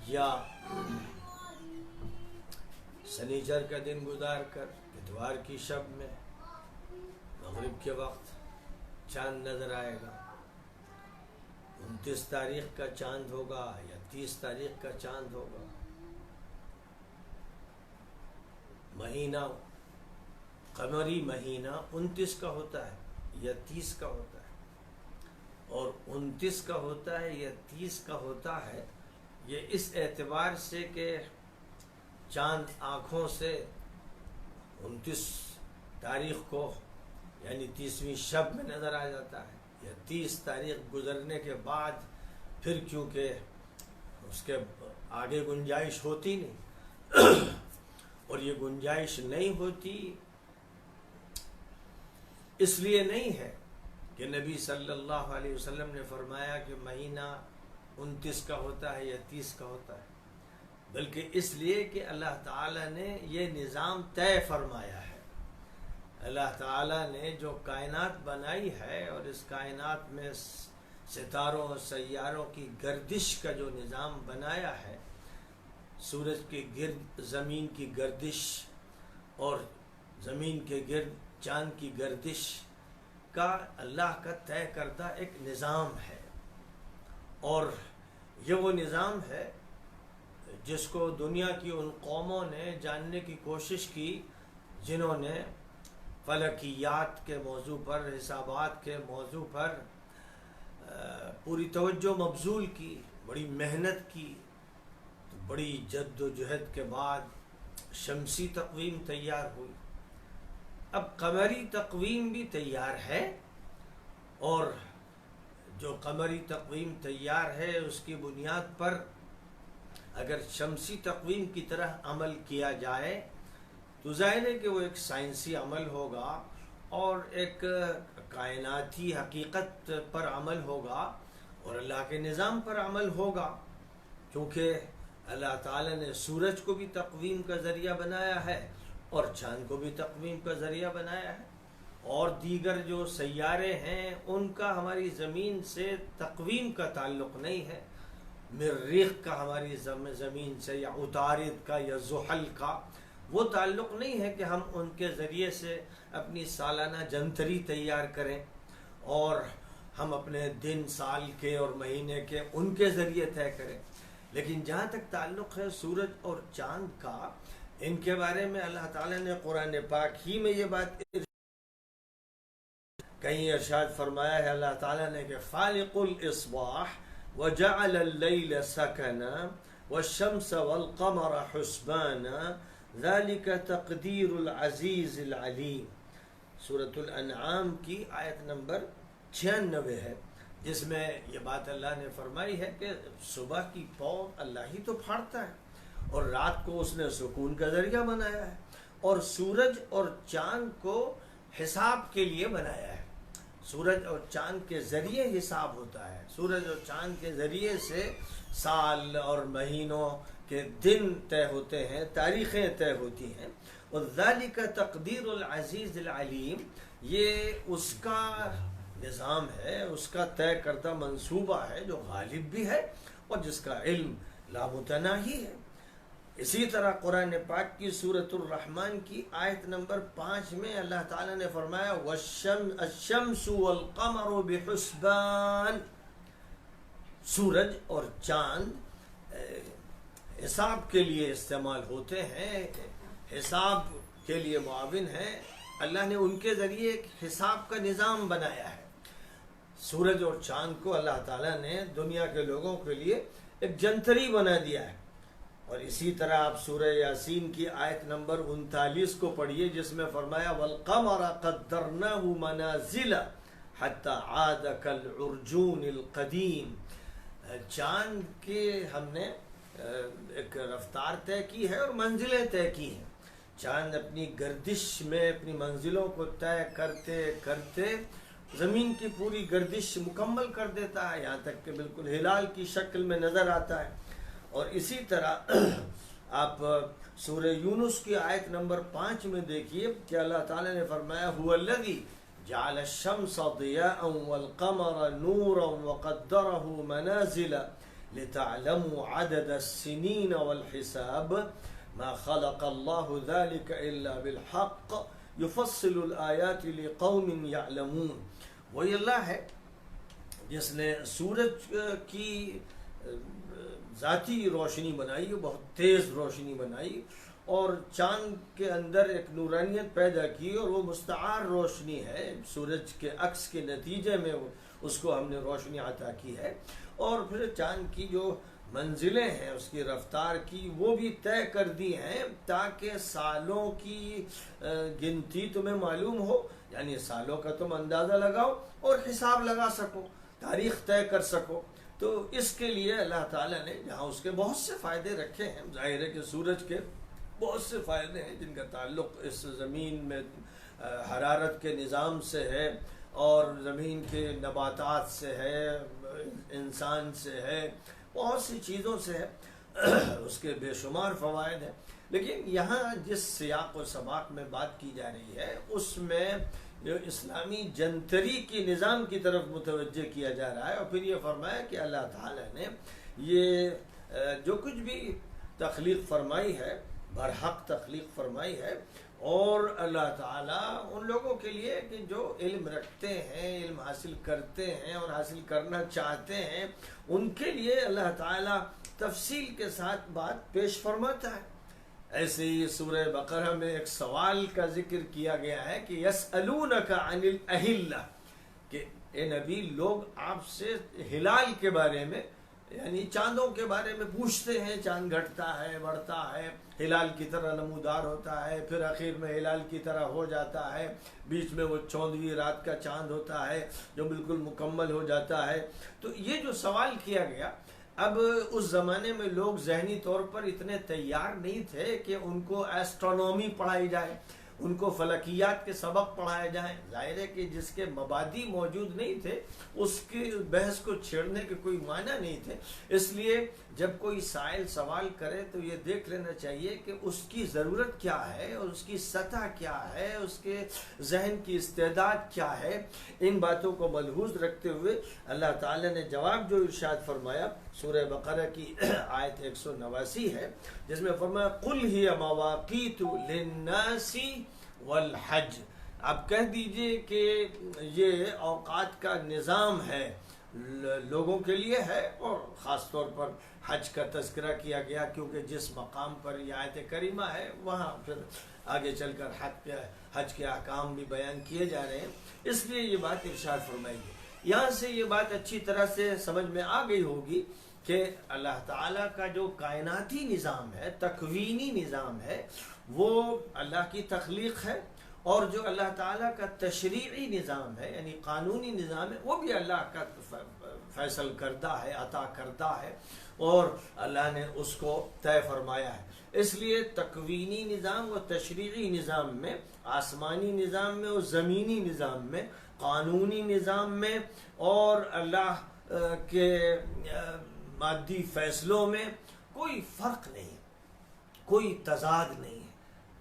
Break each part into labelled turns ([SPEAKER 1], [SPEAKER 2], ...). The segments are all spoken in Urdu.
[SPEAKER 1] یا سنیچر کا دن گزار کر اتوار کی شب میں مغرب کے وقت چاند نظر آئے گا، 29 تاریخ کا چاند ہوگا یا 30 تاریخ کا چاند ہوگا۔ مہینہ قمری مہینہ 29 کا ہوتا ہے یا 30 کا ہوتا ہے، اور 29 کا ہوتا ہے یا 30 کا ہوتا ہے، یہ اس اعتبار سے کہ چاند آنکھوں سے 29 تاریخ کو یعنی 30ویں شب میں نظر آ جاتا ہے، یا 30 تاریخ گزرنے کے بعد پھر کیونکہ اس کے آگے گنجائش ہوتی نہیں اور یہ گنجائش نہیں ہوتی اس لیے نہیں ہے کہ نبی صلی اللہ علیہ وسلم نے فرمایا کہ مہینہ 29 کا ہوتا ہے یا 30 کا ہوتا ہے، بلکہ اس لیے کہ اللہ تعالیٰ نے یہ نظام طے فرمایا ہے۔ اللہ تعالیٰ نے جو کائنات بنائی ہے اور اس کائنات میں ستاروں اور سیاروں کی گردش کا جو نظام بنایا ہے، سورج کے گرد زمین کی گردش اور زمین کے گرد چاند کی گردش کا اللہ کا طے کردہ ایک نظام ہے، اور یہ وہ نظام ہے جس کو دنیا کی ان قوموں نے جاننے کی کوشش کی جنہوں نے فلکیات کے موضوع پر، حسابات کے موضوع پر پوری توجہ مبذول کی، بڑی محنت کی، تو بڑی جد و جہد کے بعد شمسی تقویم تیار ہوئی۔ اب قمری تقویم بھی تیار ہے، اور جو قمری تقویم تیار ہے اس کی بنیاد پر اگر شمسی تقویم کی طرح عمل کیا جائے تو ظاہر ہے کہ وہ ایک سائنسی عمل ہوگا اور ایک کائناتی حقیقت پر عمل ہوگا اور اللہ کے نظام پر عمل ہوگا، کیونکہ اللہ تعالیٰ نے سورج کو بھی تقویم کا ذریعہ بنایا ہے اور چاند کو بھی تقویم کا ذریعہ بنایا ہے، اور دیگر جو سیارے ہیں ان کا ہماری زمین سے تقویم کا تعلق نہیں ہے، مریخ کا ہماری زمین سے یا عطارد کا یا زحل کا وہ تعلق نہیں ہے کہ ہم ان کے ذریعے سے اپنی سالانہ جنتری تیار کریں اور ہم اپنے دن سال کے اور مہینے کے ان کے ذریعے طے کریں۔ لیکن جہاں تک تعلق ہے سورج اور چاند کا، ان کے بارے میں اللہ تعالیٰ نے قرآن پاک ہی میں یہ بات کہیں ارشاد فرمایا ہے اللہ تعالیٰ نے کہ فالق الاصباح وجعل الليل سكنا والشمس والقمر حسبانا ذلك تقدیر العزیز العلیم، سورۃ الانعام کی آیت نمبر 96 ہے، جس میں یہ بات اللہ نے فرمائی ہے کہ صبح کی پاؤ اللہ ہی تو پھاڑتا ہے اور رات کو اس نے سکون کا ذریعہ بنایا ہے، اور سورج اور چاند کو حساب کے لیے بنایا ہے۔ سورج اور چاند کے ذریعے حساب ہوتا ہے، سورج اور چاند کے ذریعے سے سال اور مہینوں کے دن طے ہوتے ہیں، تاریخیں طے ہوتی ہیں، اور ذالک تقدیر العزیز العلیم، یہ اس کا نظام ہے، اس کا طے کردہ منصوبہ ہے جو غالب بھی ہے اور جس کا علم لامتناہی ہے۔ اسی طرح قرآن پاک کی سورۃ الرحمن کی آیت نمبر 5 میں اللہ تعالیٰ نے فرمایا الشمس والقمر بحسبان، سورج اور چاند حساب کے لیے استعمال ہوتے ہیں، حساب کے لیے معاون ہیں، اللہ نے ان کے ذریعے ایک حساب کا نظام بنایا ہے۔ سورج اور چاند کو اللہ تعالیٰ نے دنیا کے لوگوں کے لیے ایک جنتری بنا دیا ہے، اور اسی طرح آپ سورہ یاسین کی آیت نمبر 39 کو پڑھیے جس میں فرمایا وَالْقَمَرَ قَدَّرْنَاهُ مَنَازِلَ حَتَّى عَادَ كَالْعُرْجُونِ الْقَدِيمِ، چاند کے ہم نے ایک رفتار طے کی ہے اور منزلیں طے کی ہیں۔ چاند اپنی گردش میں اپنی منزلوں کو طے کرتے کرتے زمین کی پوری گردش مکمل کر دیتا ہے، یہاں تک کہ بالکل ہلال کی شکل میں نظر آتا ہے۔ اور اسی طرح آپ سورہ یونس کی آیت نمبر 5 میں دیکھیے کہ اللہ تعالیٰ نے فرمایا هُوَ الَّذِي جَعَلَ الشَّمْسَ ضِيَاءً وَالْقَمَرَ نُورًا وَقَدَّرَهُ مَنَازِلَ لِتَعْلَمُوا عَدَدَ السِّنِينَ وَالْحِسَابَ مَا خَلَقَ اللَّهُ ذَلِكَ إِلَّا بِالْحَقِّ يُفَصِّلُ الْآيَاتِ لِقَوْمٍ يَعْلَمُونَ۔ وہی اللہ ہے جس نے سورج کی ذاتی روشنی بنائی، بہت تیز روشنی بنائی، اور چاند کے اندر ایک نورانیت پیدا کی، اور وہ مستعار روشنی ہے، سورج کے عکس کے نتیجے میں اس کو ہم نے روشنی عطا کی ہے۔ اور پھر چاند کی جو منزلیں ہیں اس کی رفتار کی، وہ بھی طے کر دی ہیں تاکہ سالوں کی گنتی تمہیں معلوم ہو، یعنی سالوں کا تم اندازہ لگاؤ اور حساب لگا سکو، تاریخ طے کر سکو۔ تو اس کے لیے اللہ تعالیٰ نے جہاں اس کے بہت سے فائدے رکھے ہیں، ظاہر ہے کہ سورج کے بہت سے فائدے ہیں جن کا تعلق اس زمین میں حرارت کے نظام سے ہے، اور زمین کے نباتات سے ہے، انسان سے ہے، بہت سی چیزوں سے ہے، اس کے بے شمار فوائد ہیں۔ لیکن یہاں جس سیاق و سباق میں بات کی جا رہی ہے اس میں جو اسلامی جنتری کی نظام کی طرف متوجہ کیا جا رہا ہے، اور پھر یہ فرمایا کہ اللہ تعالیٰ نے یہ جو کچھ بھی تخلیق فرمائی ہے، برحق تخلیق فرمائی ہے، اور اللہ تعالیٰ ان لوگوں کے لیے کہ جو علم رکھتے ہیں، علم حاصل کرتے ہیں اور حاصل کرنا چاہتے ہیں، ان کے لیے اللہ تعالیٰ تفصیل کے ساتھ بات پیش فرماتا ہے۔ ایسے ہی سورہ بقرہ میں ایک سوال کا ذکر کیا گیا ہے کہ یسألونک عن الاہلہ، کہ اے نبی لوگ آپ سے ہلال کے بارے میں، یعنی چاندوں کے بارے میں پوچھتے ہیں، چاند گھٹتا ہے، بڑھتا ہے، ہلال کی طرح نمودار ہوتا ہے، پھر آخر میں ہلال کی طرح ہو جاتا ہے، بیچ میں وہ 14ویں رات کا چاند ہوتا ہے جو بالکل مکمل ہو جاتا ہے۔ تو یہ جو سوال کیا گیا، اب اس زمانے میں لوگ ذہنی طور پر اتنے تیار نہیں تھے کہ ان کو ایسٹرونومی پڑھائی جائے، ان کو فلکیات کے سبق پڑھائے جائیں۔ ظاہر ہے کہ جس کے مبادی موجود نہیں تھے اس کی بحث کو چھیڑنے کے کوئی معنی نہیں تھے۔ اس لیے جب کوئی سائل سوال کرے تو یہ دیکھ لینا چاہیے کہ اس کی ضرورت کیا ہے، اور اس کی سطح کیا ہے، اس کے ذہن کی استعداد کیا ہے۔ ان باتوں کو ملحوظ رکھتے ہوئے اللہ تعالی نے جواب جو ارشاد فرمایا سورہ بقرہ کی آیت 189 ہے، جس میں فرمایا قُلْ هِيَ مَوَاقِيتُ لِلنَّاسِ وَالْحَجِّ، آپ کہہ دیجئے کہ یہ اوقات کا نظام ہے، لوگوں کے لیے ہے، اور خاص طور پر حج کا تذکرہ کیا گیا کیونکہ جس مقام پر یہ آیت کریمہ ہے وہاں پھر آگے چل کر حج کے احکام بھی بیان کیے جا رہے ہیں، اس لیے یہ بات ارشاد فرمائی گئی۔ یہاں سے یہ بات اچھی طرح سے سمجھ میں آ گئی ہوگی کہ اللہ تعالیٰ کا جو کائناتی نظام ہے، تکوینی نظام ہے، وہ اللہ کی تخلیق ہے، اور جو اللہ تعالیٰ کا تشریعی نظام ہے یعنی قانونی نظام ہے، وہ بھی اللہ کا فیصل کردہ ہے، عطا کردہ ہے، اور اللہ نے اس کو طے فرمایا ہے۔ اس لیے تکوینی نظام و تشریعی نظام میں، آسمانی نظام میں اور زمینی نظام میں، قانونی نظام میں اور اللہ کے مادی فیصلوں میں کوئی فرق نہیں، کوئی تضاد نہیں ہے،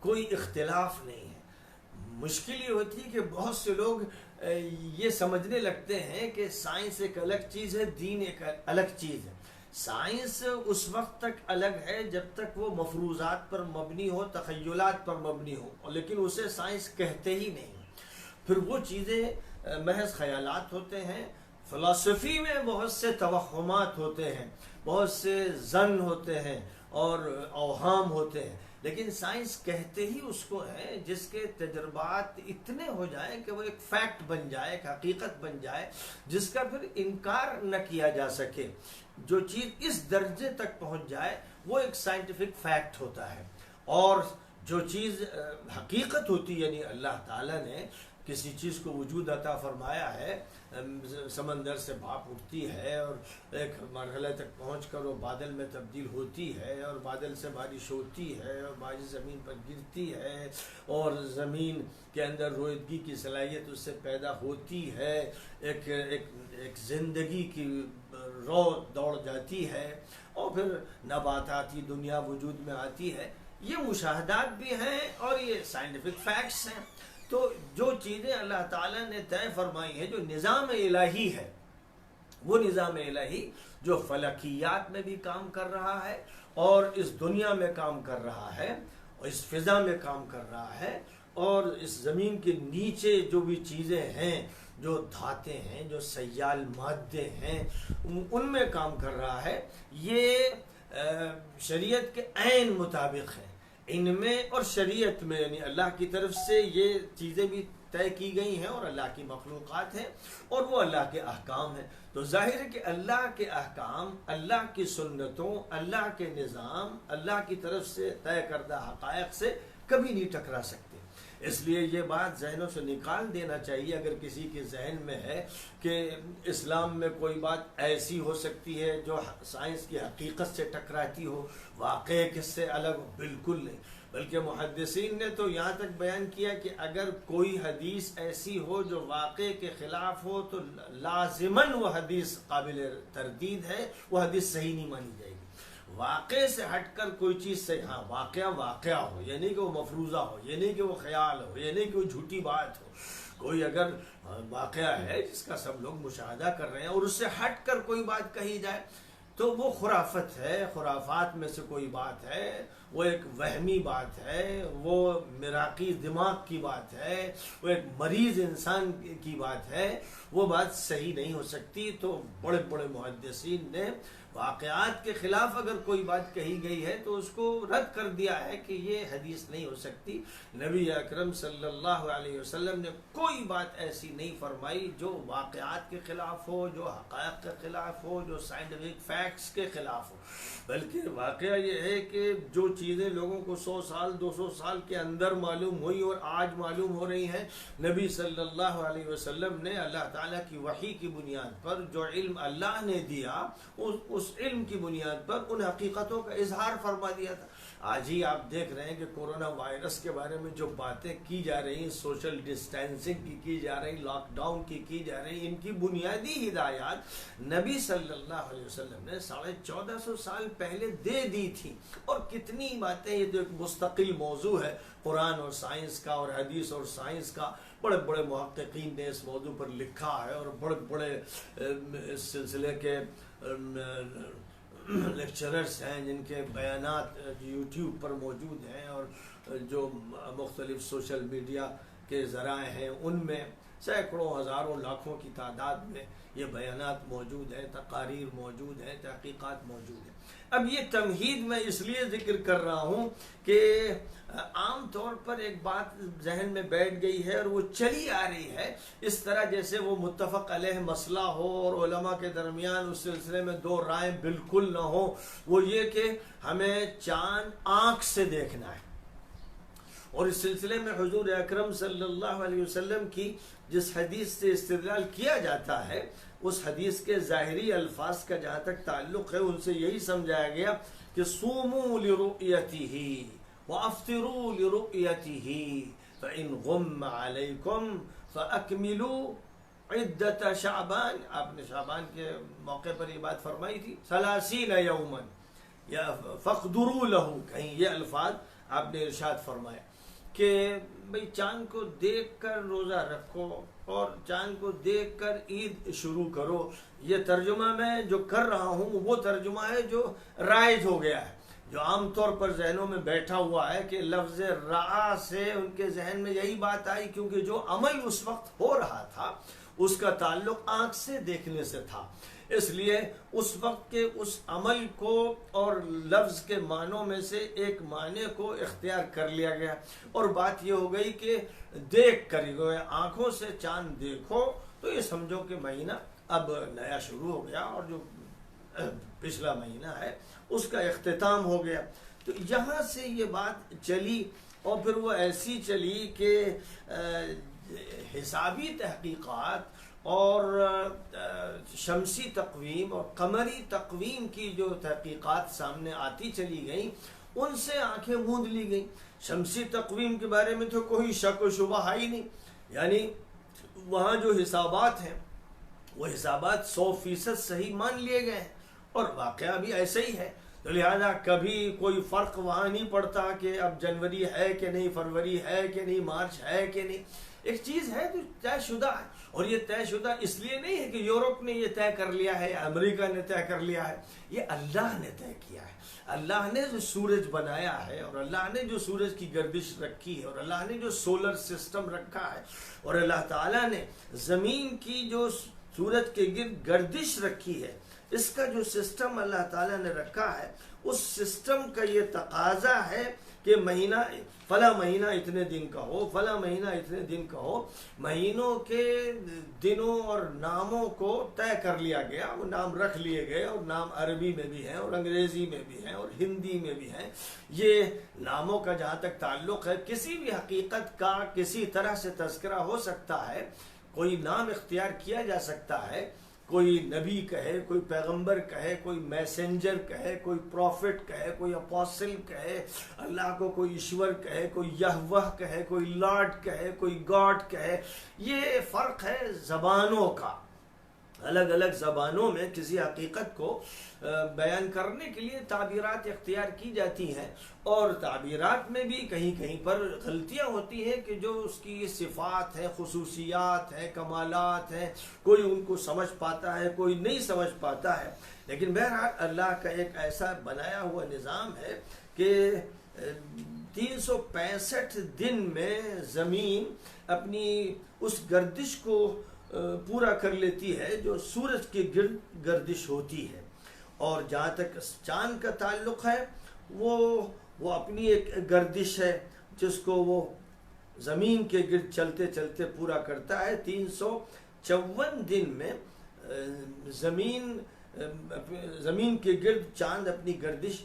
[SPEAKER 1] کوئی اختلاف نہیں ہے۔ مشکل یہ ہوتی ہے کہ بہت سے لوگ یہ سمجھنے لگتے ہیں کہ سائنس ایک الگ چیز ہے، دین ایک الگ چیز ہے۔ سائنس اس وقت تک الگ ہے جب تک وہ مفروضات پر مبنی ہو، تخیلات پر مبنی ہو، لیکن اسے سائنس کہتے ہی نہیں۔ پھر وہ چیزیں محض خیالات ہوتے ہیں۔ فلسفی میں بہت سے توہمات ہوتے ہیں، بہت سے ظن ہوتے ہیں اور اوہام ہوتے ہیں، لیکن سائنس کہتے ہی اس کو ہے جس کے تجربات اتنے ہو جائیں کہ وہ ایک فیکٹ بن جائے، ایک حقیقت بن جائے، جس کا پھر انکار نہ کیا جا سکے۔ جو چیز اس درجے تک پہنچ جائے وہ ایک سائنٹیفک فیکٹ ہوتا ہے، اور جو چیز حقیقت ہوتی ہے، یعنی اللہ تعالیٰ نے کسی چیز کو وجود عطا فرمایا ہے، سمندر سے بھاپ اٹھتی ہے اور ایک مرحلے تک پہنچ کر وہ بادل میں تبدیل ہوتی ہے، اور بادل سے بارش ہوتی ہے، اور بارش زمین پر گرتی ہے، اور زمین کے اندر رویدگی کی صلاحیت اس سے پیدا ہوتی ہے، ایک زندگی کی رو دوڑ جاتی ہے، اور پھر نباتاتی دنیا وجود میں آتی ہے۔ یہ مشاہدات بھی ہیں اور یہ سائنٹیفک فیکٹس ہیں۔ تو جو چیزیں اللہ تعالیٰ نے طے فرمائی ہیں، جو نظام الہی ہے، وہ نظام الہی جو فلکیات میں بھی کام کر رہا ہے اور اس دنیا میں کام کر رہا ہے اور اس فضا میں کام کر رہا ہے اور اس زمین کے نیچے جو بھی چیزیں ہیں، جو دھاتیں ہیں، جو سیال مادے ہیں، ان میں کام کر رہا ہے، یہ شریعت کے عین مطابق ہے۔ ان میں اور شریعت میں یعنی اللہ کی طرف سے یہ چیزیں بھی طے کی گئی ہیں اور اللہ کی مخلوقات ہیں اور وہ اللہ کے احکام ہیں۔ تو ظاہر ہے کہ اللہ کے احکام، اللہ کی سنتوں، اللہ کے نظام، اللہ کی طرف سے طے کردہ حقائق سے کبھی نہیں ٹکرا سکتے۔ اس لیے یہ بات ذہنوں سے نکال دینا چاہیے اگر کسی کے ذہن میں ہے کہ اسلام میں کوئی بات ایسی ہو سکتی ہے جو سائنس کی حقیقت سے ٹکراتی ہو، واقع کس سے الگ ہو۔ بالکل نہیں، بلکہ محدثین نے تو یہاں تک بیان کیا کہ اگر کوئی حدیث ایسی ہو جو واقع کے خلاف ہو تو لازماً وہ حدیث قابل تردید ہے، وہ حدیث صحیح نہیں مانی جائے گی۔ واقع سے ہٹ کر کوئی چیز سے، ہاں واقعہ ہو، یہ نہیں کہ وہ مفروضہ ہو، یہ نہیں کہ وہ خیال ہو، یہ نہیں کہ وہ جھوٹی بات ہو، کوئی اگر واقعہ ہے جس کا سب لوگ مشاہدہ کر رہے ہیں اور اس سے ہٹ کر کوئی بات کہی جائے تو وہ خرافت ہے، خرافات میں سے کوئی بات ہے، وہ ایک وہمی بات ہے، وہ مراقی دماغ کی بات ہے، وہ ایک مریض انسان کی بات ہے، وہ بات صحیح نہیں ہو سکتی۔ تو بڑے بڑے محدثین نے واقعات کے خلاف اگر کوئی بات کہی گئی ہے تو اس کو رد کر دیا ہے کہ یہ حدیث نہیں ہو سکتی۔ نبی اکرم صلی اللہ علیہ وسلم نے کوئی بات ایسی نہیں فرمائی جو واقعات کے خلاف ہو، جو حقائق کے خلاف ہو، جو سائنٹیفک فیکٹس کے خلاف ہو، بلکہ واقعہ یہ ہے کہ جو چیزیں لوگوں کو 100 سال 200 سال کے اندر معلوم ہوئی اور آج معلوم ہو رہی ہیں، نبی صلی اللہ علیہ وسلم نے اللہ تعالیٰ کی وحی کی بنیاد پر جو علم اللہ نے دیا اس علم کی بنیاد پر ان حقیقتوں کا اظہار فرما دیا تھا۔ آج ہی آپ دیکھ رہے ہیں کہ کورونا وائرس کے بارے میں جو باتیں کی جا رہی ہیں، سوشل ڈسٹینسنگ کی جا رہی، لاک ڈاؤن کی جا رہی، ان کی بنیادی ہدایات نبی صلی اللہ علیہ وسلم نے 1450 سال پہلے دے دی تھی۔ اور کتنی باتیں، یہ تو ایک مستقل موضوع ہے قرآن اور سائنس کا اور حدیث اور سائنس کا۔ بڑے بڑے محققین نے اس موضوع پر لکھا ہے اور بڑے بڑے اس سلسلے کے لیکچررز ہیں جن کے بیانات یوٹیوب پر موجود ہیں اور جو مختلف سوشل میڈیا کے ذرائع ہیں ان میں سینکڑوں ہزاروں لاکھوں کی تعداد میں یہ بیانات موجود ہیں، تقاریر موجود ہیں، تحقیقات موجود ہیں۔ اب یہ تمہید میں اس لیے ذکر کر رہا ہوں کہ عام طور پر ایک بات ذہن میں بیٹھ گئی ہے اور وہ چلی آ رہی ہے اس طرح جیسے وہ متفق علیہ مسئلہ ہو اور علماء کے درمیان اس سلسلے میں دو رائے بالکل نہ ہو۔ وہ یہ کہ ہمیں چاند آنکھ سے دیکھنا ہے، اور اس سلسلے میں حضور اکرم صلی اللہ علیہ وسلم کی جس حدیث سے استدلال کیا جاتا ہے اس حدیث کے ظاہری الفاظ کا جہاں تک تعلق ہے ان سے یہی سمجھایا گیا کہ صوموا لرؤیتہ وافطروا لرؤیتہ فإن غم علیکم فأکملوا عدۃ شعبان۔ آپ نے شعبان کے موقع پر یہ بات فرمائی تھی، 30 یوما یا فاقدروا لہ، کہیں یہ الفاظ آپ نے ارشاد فرمایا کہ بھئی چاند کو دیکھ کر روزہ رکھو اور چاند کو دیکھ کر عید شروع کرو۔ یہ ترجمہ میں جو کر رہا ہوں وہ ترجمہ ہے جو رائج ہو گیا ہے، جو عام طور پر ذہنوں میں بیٹھا ہوا ہے کہ لفظ رعا سے ان کے ذہن میں یہی بات آئی کیونکہ جو عمل اس وقت ہو رہا تھا اس کا تعلق آنکھ سے دیکھنے سے تھا، اس لیے اس وقت کے اس عمل کو اور لفظ کے معنوں میں سے ایک معنی کو اختیار کر لیا گیا، اور بات یہ ہو گئی کہ دیکھ کر آنکھوں سے چاند دیکھو تو یہ سمجھو کہ مہینہ اب نیا شروع ہو گیا اور جو پچھلا مہینہ ہے اس کا اختتام ہو گیا۔ تو یہاں سے یہ بات چلی اور پھر وہ ایسی چلی کہ حسابی تحقیقات اور شمسی تقویم اور قمری تقویم کی جو تحقیقات سامنے آتی چلی گئیں ان سے آنکھیں موند لی گئیں۔ شمسی تقویم کے بارے میں تو کوئی شک و شبہ ہی نہیں، یعنی وہاں جو حسابات ہیں وہ حسابات 100% صحیح مان لیے گئے ہیں، اور واقعہ بھی ایسا ہی ہے۔ تو لہذا کبھی کوئی فرق وہاں نہیں پڑتا کہ اب جنوری ہے کہ نہیں، فروری ہے کہ نہیں، مارچ ہے کہ نہیں. ایک چیز ہے جو طے شدہ ہے، اور یہ طے شدہ اس لیے نہیں ہے کہ یورپ نے یہ طے کر لیا ہے یا امریکہ نے طے کر لیا ہے، یہ اللہ نے طے کیا ہے. اللہ نے جو سورج بنایا ہے، اور اللہ نے جو سورج کی گردش رکھی ہے، اور اللہ نے جو سولر سسٹم رکھا ہے، اور اللہ تعالیٰ نے زمین کی جو سورج کے گرد گردش رکھی ہے، اس کا جو سسٹم اللہ تعالیٰ نے رکھا ہے، اس سسٹم کا یہ تقاضا ہے کہ مہینہ فلاں مہینہ اتنے دن کا ہو، فلاں مہینہ اتنے دن کا ہو. مہینوں کے دنوں اور ناموں کو طے کر لیا گیا، وہ نام رکھ لیے گئے، اور نام عربی میں بھی ہیں اور انگریزی میں بھی ہیں اور ہندی میں بھی ہیں. یہ ناموں کا جہاں تک تعلق ہے، کسی بھی حقیقت کا کسی طرح سے تذکرہ ہو سکتا ہے، کوئی نام اختیار کیا جا سکتا ہے. کوئی نبی کہے، کوئی پیغمبر کہے، کوئی میسنجر کہے، کوئی پروفٹ کہے، کوئی اپوسل کہے، اللہ کو کوئی ایشور کہے، کوئی یہوہ کہے، کوئی لارڈ کہے، کوئی گاڈ کہے. یہ فرق ہے زبانوں کا. الگ الگ زبانوں میں کسی حقیقت کو بیان کرنے کے لیے تعبیرات اختیار کی جاتی ہیں، اور تعبیرات میں بھی کہیں کہیں پر غلطیاں ہوتی ہیں کہ جو اس کی صفات ہیں، خصوصیات ہیں، کمالات ہیں، کوئی ان کو سمجھ پاتا ہے، کوئی نہیں سمجھ پاتا ہے. لیکن بہرحال اللہ کا ایک ایسا بنایا ہوا نظام ہے کہ 365 دن میں زمین اپنی اس گردش کو پورا کر لیتی ہے جو سورج کے گرد گردش ہوتی ہے. اور جہاں تک چاند کا تعلق ہے، وہ اپنی ایک گردش ہے جس کو وہ زمین کے گرد چلتے چلتے پورا کرتا ہے. 354 دن میں زمین کے گرد چاند اپنی گردش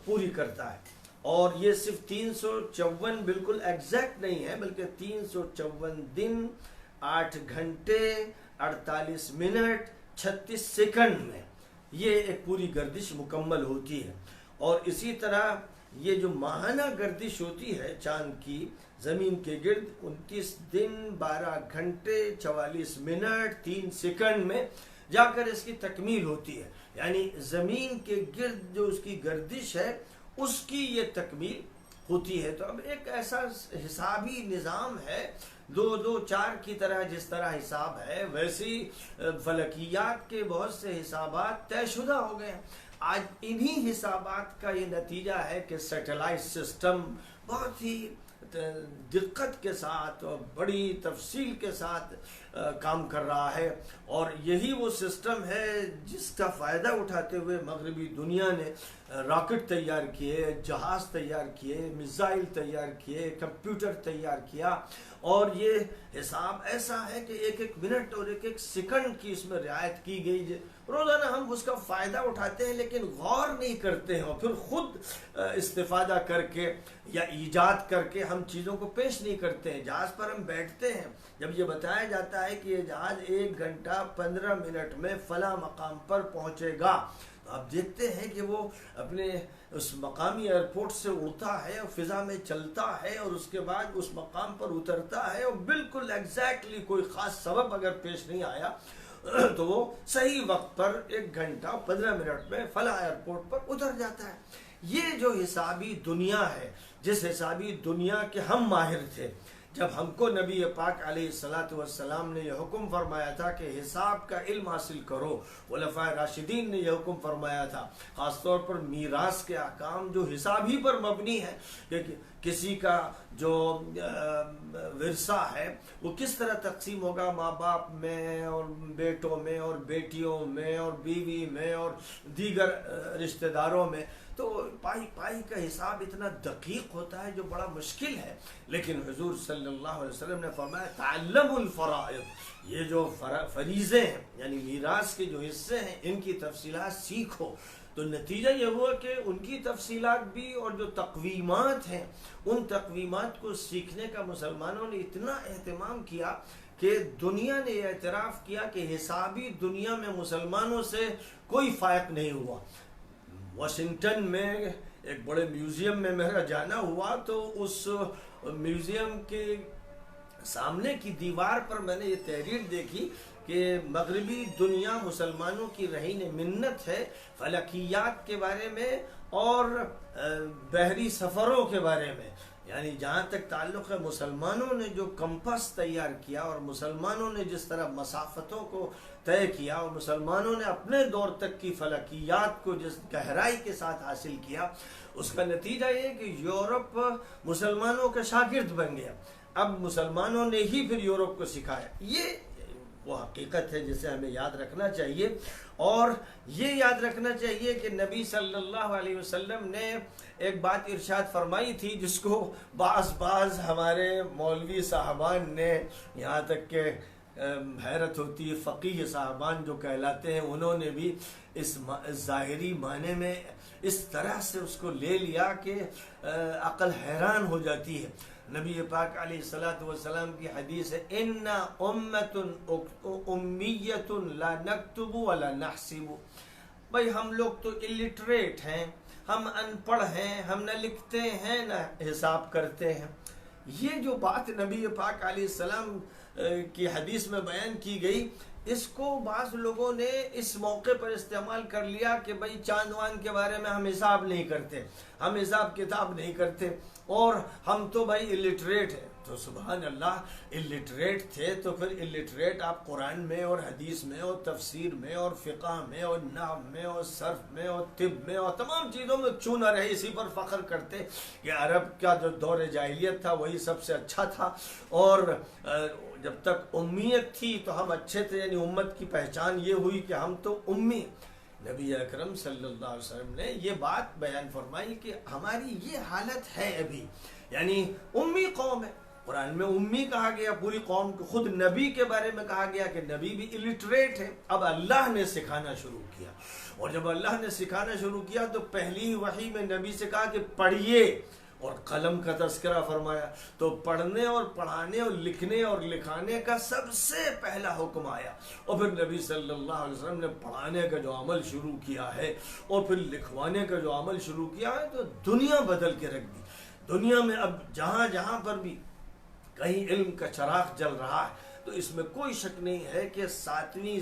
[SPEAKER 1] پوری کرتا ہے. اور یہ صرف 354 بالکل ایگزیکٹ نہیں ہے، بلکہ 354 دن 8 گھنٹے 48 منٹ 36 سیکنڈ میں یہ ایک پوری گردش مکمل ہوتی ہے. اور اسی طرح یہ جو ماہانہ گردش ہوتی ہے چاند کی زمین کے گرد، 29 دن 12 گھنٹے 44 منٹ 3 سیکنڈ میں جا کر اس کی تکمیل ہوتی ہے. یعنی زمین کے گرد جو اس کی گردش ہے، اس کی یہ تکمیل ہوتی ہے. تو اب ایک ایسا حسابی نظام ہے، 2 2 4 کی طرح جس طرح حساب ہے، ویسی فلکیات کے بہت سے حسابات طے شدہ ہو گئے ہیں. آج انہی حسابات کا یہ نتیجہ ہے کہ سیٹلائٹ سسٹم بہت ہی دقت کے ساتھ اور بڑی تفصیل کے ساتھ کام کر رہا ہے. اور یہی وہ سسٹم ہے جس کا فائدہ اٹھاتے ہوئے مغربی دنیا نے راکٹ تیار کیے، جہاز تیار کیے، میزائل تیار کیے، کمپیوٹر تیار کیا. اور یہ حساب ایسا ہے کہ ایک ایک منٹ اور ایک ایک سیکنڈ کی اس میں رعایت کی گئی. روزانہ ہم اس کا فائدہ اٹھاتے ہیں لیکن غور نہیں کرتے ہیں، اور پھر خود استفادہ کر کے یا ایجاد کر کے ہم چیزوں کو پیش نہیں کرتے ہیں. جہاز پر ہم بیٹھتے ہیں، جب یہ بتایا جاتا ہے کہ یہ جہاز 1 گھنٹہ 15 منٹ میں فلاں مقام پر پہنچے گا، تو آپ دیکھتے ہیں کہ وہ اپنے اس مقامی ایئرپورٹ سے اڑتا ہے اور فضا میں چلتا ہے، اور اس کے بعد اس مقام پر اترتا ہے، اور بالکل ایگزیکٹلی کوئی خاص سبب اگر پیش نہیں آیا تو وہ صحیح وقت پر 1 گھنٹہ 15 منٹ میں فلاں ایئرپورٹ پر اتر جاتا ہے. یہ جو حسابی دنیا ہے، جس حسابی دنیا کے ہم ماہر تھے، جب ہم کو نبی پاک علیہ الصلاۃ والسلام نے یہ حکم فرمایا تھا کہ حساب کا علم حاصل کرو، خلفائے راشدین نے یہ حکم فرمایا تھا، خاص طور پر میراث کے احکام جو حساب ہی پر مبنی ہے کہ کسی کا جو ورثہ ہے وہ کس طرح تقسیم ہوگا، ماں باپ میں اور بیٹوں میں اور بیٹیوں میں اور بیوی میں اور دیگر رشتہ داروں میں. تو پائی پائی کا حساب اتنا دقیق ہوتا ہے جو بڑا مشکل ہے. لیکن حضور صلی اللہ علیہ وسلم نے فرمایا تعلموا الفرائض، یہ جو فریضے ہیں یعنی میراث کے جو حصے ہیں ان کی تفصیلات سیکھو. تو نتیجہ یہ ہوا کہ ان کی تفصیلات بھی اور جو تقویمات ہیں ان تقویمات کو سیکھنے کا مسلمانوں نے اتنا اہتمام کیا کہ دنیا نے یہ اعتراف کیا کہ حسابی دنیا میں مسلمانوں سے کوئی فائق نہیں ہوا. واشنگٹن میں ایک بڑے میوزیم میں میرا جانا ہوا تو اس میوزیم کے سامنے کی دیوار پر میں نے یہ تحریر دیکھی کہ مغربی دنیا مسلمانوں کی رہین منت ہے فلکیات کے بارے میں اور بحری سفروں کے بارے میں. یعنی جہاں تک تعلق ہے مسلمانوں نے جو کمپس تیار کیا اور مسلمانوں نے جس طرح مسافتوں کو طے کیا اور مسلمانوں نے اپنے دور تک کی فلکیات کو جس گہرائی کے ساتھ حاصل کیا، اس کا نتیجہ یہ کہ یورپ مسلمانوں کا شاگرد بن گیا. اب مسلمانوں نے ہی پھر یورپ کو سکھایا. یہ وہ حقیقت ہے جسے ہمیں یاد رکھنا چاہیے. اور یہ یاد رکھنا چاہیے کہ نبی صلی اللہ علیہ وسلم نے ایک بات ارشاد فرمائی تھی جس کو بعض ہمارے مولوی صاحبان نے، یہاں تک کہ حیرت ہوتی ہے فقیہ صاحبان جو کہلاتے ہیں، انہوں نے بھی اس ظاہری معنی میں اس طرح سے اس کو لے لیا کہ عقل حیران ہو جاتی ہے. نبی پاک علیہ الصلوۃ والسلام کی حدیث ہے ان امت امیۃ لا نکتب ولا نحسب. بھائی ہم لوگ تو الٹریٹ ہیں، ہم ان پڑھ ہیں، ہم نہ لکھتے ہیں نہ حساب کرتے ہیں. یہ جو بات نبی پاک علیہ السلام کی حدیث میں بیان کی گئی، اس کو بعض لوگوں نے اس موقع پر استعمال کر لیا کہ بھئی چاند واند کے بارے میں ہم حساب نہیں کرتے، ہم حساب کتاب نہیں کرتے، اور ہم تو بھائی الٹریٹ ہیں. تو سبحان اللہ، الٹریٹ تھے تو پھر الٹریٹ آپ قرآن میں اور حدیث میں اور تفسیر میں اور فقہ میں اور نحو میں اور صرف میں اور طب میں اور تمام چیزوں میں کیوں نہ رہے، اسی پر فخر کرتے کہ عرب کا جو دور جاہلیت تھا وہی سب سے اچھا تھا، اور جب تک امیت تھی تو ہم اچھے تھے. یعنی امت کی پہچان یہ ہوئی کہ ہم تو امی. نبی اکرم صلی اللہ علیہ وسلم نے یہ بات بیان فرمائی کہ ہماری یہ حالت ہے ابھی، یعنی امی قوم ہے. قرآن میں امی کہا گیا پوری قوم کو، خود نبی کے بارے میں کہا گیا کہ نبی بھی الٹریٹ ہے. اب اللہ نے سکھانا شروع کیا، اور جب اللہ نے سکھانا شروع کیا تو پہلی وحی میں نبی سے کہا کہ پڑھیے، اور قلم کا تذکرہ فرمایا. تو پڑھنے اور پڑھانے اور لکھنے اور لکھانے کا سب سے پہلا حکم آیا، اور پھر نبی صلی اللہ علیہ وسلم نے پڑھانے کا جو عمل شروع کیا ہے اور پھر لکھوانے کا جو عمل شروع کیا ہے تو دنیا بدل کے رکھ دی. دنیا میں اب جہاں جہاں پر بھی کہیں علم کا چراغ جل رہا ہے تو اس میں کوئی شک نہیں ہے کہ ساتویں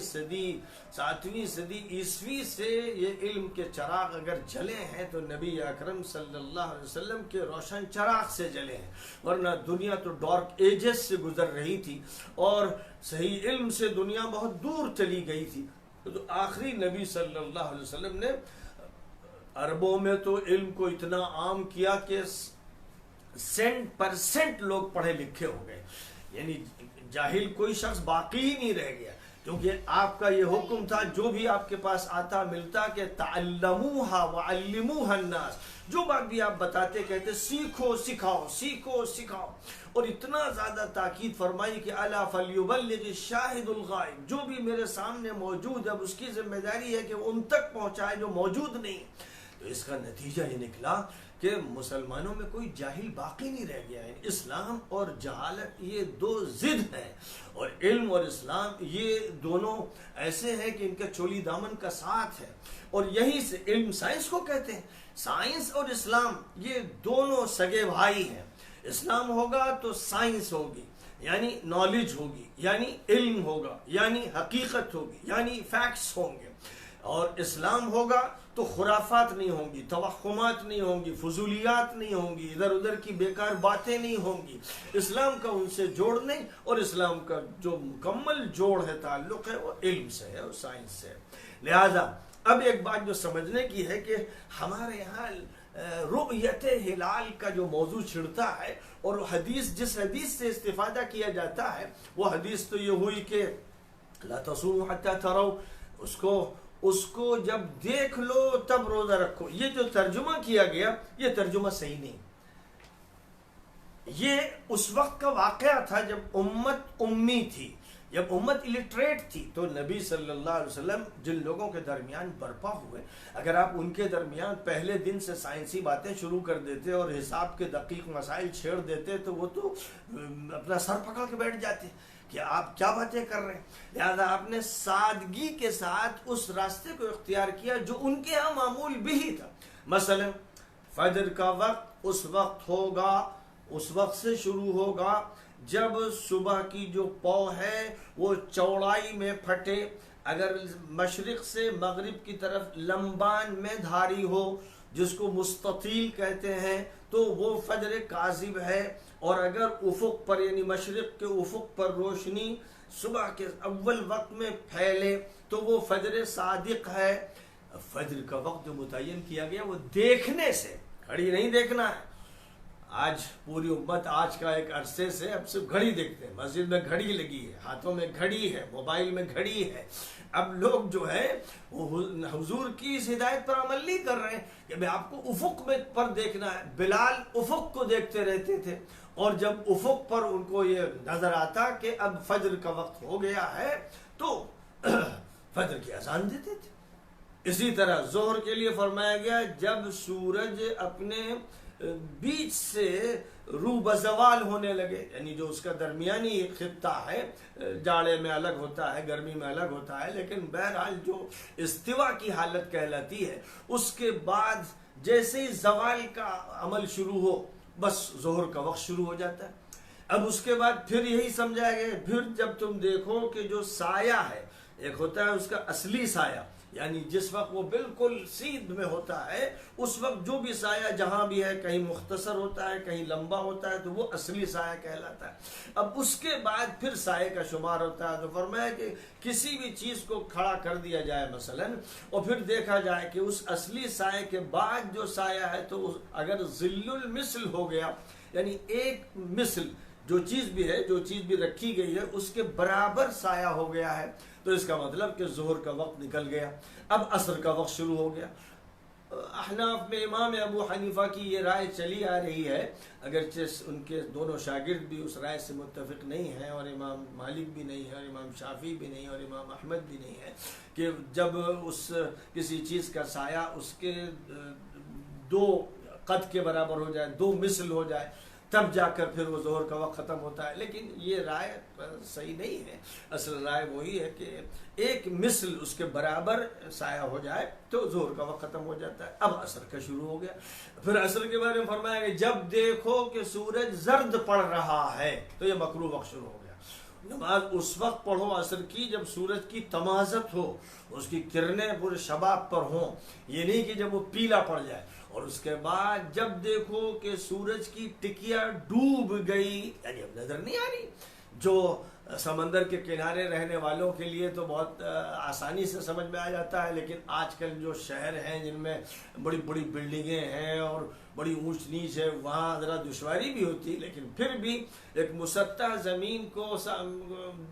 [SPEAKER 1] صدی عیسوی سے یہ علم کے چراغ اگر جلے ہیں تو نبی اکرم صلی اللہ علیہ وسلم کے روشن چراغ سے جلے ہیں، ورنہ دنیا تو ڈارک ایجز سے گزر رہی تھی اور صحیح علم سے دنیا بہت دور چلی گئی تھی. تو آخری نبی صلی اللہ علیہ وسلم نے عربوں میں تو علم کو اتنا عام کیا کہ 100% لوگ پڑھے لکھے ہو گئے، یعنی جاہل کوئی شخص باقی ہی نہیں رہ گیا، کیونکہ آپ کا یہ حکم تھا جو بھی آپ کے پاس آتا ملتا کہ تعلموها وعلموها الناس، جو بات بھی آپ بتاتے کہتے سیکھو سکھاؤ، سیکھو سکھاؤ. اور اتنا زیادہ تاکید فرمائی کہ الا فلیبلغ الشاہد الغائب، جو بھی میرے سامنے موجود ہے اب اس کی ذمہ داری ہے کہ وہ ان تک پہنچائے جو موجود نہیں. تو اس کا نتیجہ یہ نکلا کہ مسلمانوں میں کوئی جاہل باقی نہیں رہ گیا ہے. اسلام اور جہالت یہ دو ضد ہیں، اور علم اور اسلام یہ دونوں ایسے ہیں کہ ان کا چولی دامن کا ساتھ ہے. اور یہی سے علم سائنس کو کہتے ہیں. سائنس اور اسلام یہ دونوں سگے بھائی ہیں. اسلام ہوگا تو سائنس ہوگی، یعنی نالج ہوگی، یعنی علم ہوگا، یعنی حقیقت ہوگی، یعنی فیکٹس ہوں گے. اور اسلام ہوگا تو خرافات نہیں ہوں گی، توہمات نہیں ہوں گی، فضولیات نہیں ہوں گی، ادھر ادھر کی بیکار باتیں نہیں ہوں گی. اسلام کا ان سے جوڑ نہیں، اور اسلام کا جو مکمل جوڑ ہے، تعلق ہے، وہ علم سے ہے اور سائنس سے ہے. لہذا اب ایک بات جو سمجھنے کی ہے کہ ہمارے یہاں رؤیت ہلال کا جو موضوع چھڑتا ہے اور حدیث جس حدیث سے استفادہ کیا جاتا ہے وہ حدیث تو یہ ہوئی کہ لا تصوموا حتی تروا، اس کو جب دیکھ لو تب روزہ رکھو. یہ جو ترجمہ کیا گیا یہ ترجمہ صحیح نہیں. یہ اس وقت کا واقعہ تھا جب امت امی تھی، جب امت الٹریٹ تھی. تو نبی صلی اللہ علیہ وسلم جن لوگوں کے درمیان برپا ہوئے، اگر آپ ان کے درمیان پہلے دن سے سائنسی باتیں شروع کر دیتے اور حساب کے دقیق مسائل چھیڑ دیتے تو وہ تو اپنا سر پکڑ کے بیٹھ جاتے کہ آپ کیا باتیں کر رہے ہیں. لہذا آپ نے سادگی کے ساتھ اس راستے کو اختیار کیا جو ان کے ہاں معمول بھی تھا. مثلا فجر کا وقت اس وقت ہوگا، اس وقت سے شروع ہوگا جب صبح کی جو پو ہے وہ چوڑائی میں پھٹے، اگر مشرق سے مغرب کی طرف لمبان میں دھاری ہو جس کو مستطیل کہتے ہیں تو وہ فجر کاذب ہے، اور اگر افق پر یعنی مشرق کے افق پر روشنی صبح کے اول وقت میں پھیلے تو وہ فجر صادق ہے۔ فجر کا وقت جو متعین کیا گیا وہ دیکھنے سے، گھڑی نہیں دیکھنا ہے۔ آج پوری امت آج کا ایک عرصے سے اب صرف گھڑی دیکھتے ہیں، مسجد میں گھڑی لگی ہے، ہاتھوں میں گھڑی ہے، موبائل میں گھڑی ہے۔ اب لوگ جو ہے وہ حضور کی اس ہدایت پر عمل نہیں کر رہے ہیں کہ میں آپ کو افق میں پر دیکھنا ہے۔ بلال افق کو دیکھتے رہتے تھے، اور جب افق پر ان کو یہ نظر آتا کہ اب فجر کا وقت ہو گیا ہے تو فجر کی اذان دیتے تھے۔ اسی طرح ظہر کے لیے فرمایا گیا جب سورج اپنے بیچ سے رو بزوال ہونے لگے، یعنی جو اس کا درمیانی خطہ ہے، جاڑے میں الگ ہوتا ہے، گرمی میں الگ ہوتا ہے، لیکن بہرحال جو استوا کی حالت کہلاتی ہے اس کے بعد جیسے ہی زوال کا عمل شروع ہو بس ظہر کا وقت شروع ہو جاتا ہے۔ اب اس کے بعد پھر یہی سمجھایا گیا، پھر جب تم دیکھو کہ جو سایہ ہے، ایک ہوتا ہے اس کا اصلی سایہ، یعنی جس وقت وہ بالکل سیدھ میں ہوتا ہے اس وقت جو بھی سایہ جہاں بھی ہے، کہیں مختصر ہوتا ہے کہیں لمبا ہوتا ہے تو وہ اصلی سایہ کہلاتا ہے۔ اب اس کے بعد پھر سایہ کا شمار ہوتا ہے، تو فرمایا کہ کسی بھی چیز کو کھڑا کر دیا جائے مثلا، اور پھر دیکھا جائے کہ اس اصلی سایہ کے بعد جو سایہ ہے تو اگر ظل المثل ہو گیا، یعنی ایک مثل جو چیز بھی ہے، جو چیز بھی رکھی گئی ہے اس کے برابر سایہ ہو گیا ہے، تو اس کا مطلب کہ ظہر کا وقت نکل گیا۔ اب عصر کا وقت شروع ہو گیا۔ احناف میں امام ابو حنیفہ کی یہ رائے چلی آ رہی ہے، اگرچہ ان کے دونوں شاگرد بھی اس رائے سے متفق نہیں ہیں، اور امام مالک بھی نہیں ہے، اور امام شافعی بھی نہیں ہے، اور امام احمد بھی نہیں ہے، کہ جب اس کسی چیز کا سایہ اس کے دو قد کے برابر ہو جائے، دو مثل ہو جائے، تب جا کر پھر وہ ظہر کا وقت ختم ہوتا ہے۔ لیکن یہ رائے صحیح نہیں ہے، اصل رائے وہی ہے کہ ایک مثل اس کے برابر سایہ ہو جائے تو ظہر کا وقت ختم ہو جاتا ہے۔ اب عصر کا شروع ہو گیا۔ پھر عصر کے بارے میں فرمایا کہ جب دیکھو کہ سورج زرد پڑ رہا ہے تو یہ مکروہ وقت شروع ہو گیا۔ نماز اس وقت پڑھو عصر کی جب سورج کی تمازت ہو، اس کی کرنیں پورے شباب پر ہوں، یہ نہیں کہ جب وہ پیلا پڑ جائے۔ اور اس کے بعد جب دیکھو کہ سورج کی ٹکیا ڈوب گئی، یعنی اب نظر نہیں آ رہی، جو سمندر کے کنارے رہنے والوں کے لیے تو بہت آسانی سے سمجھ میں آ جاتا ہے، لیکن آج کل جو شہر ہیں جن میں بڑی بڑی بلڈنگیں ہیں اور بڑی اونچ نیچ ہے، وہاں ذرا دشواری بھی ہوتی، لیکن پھر بھی ایک مسطح زمین کو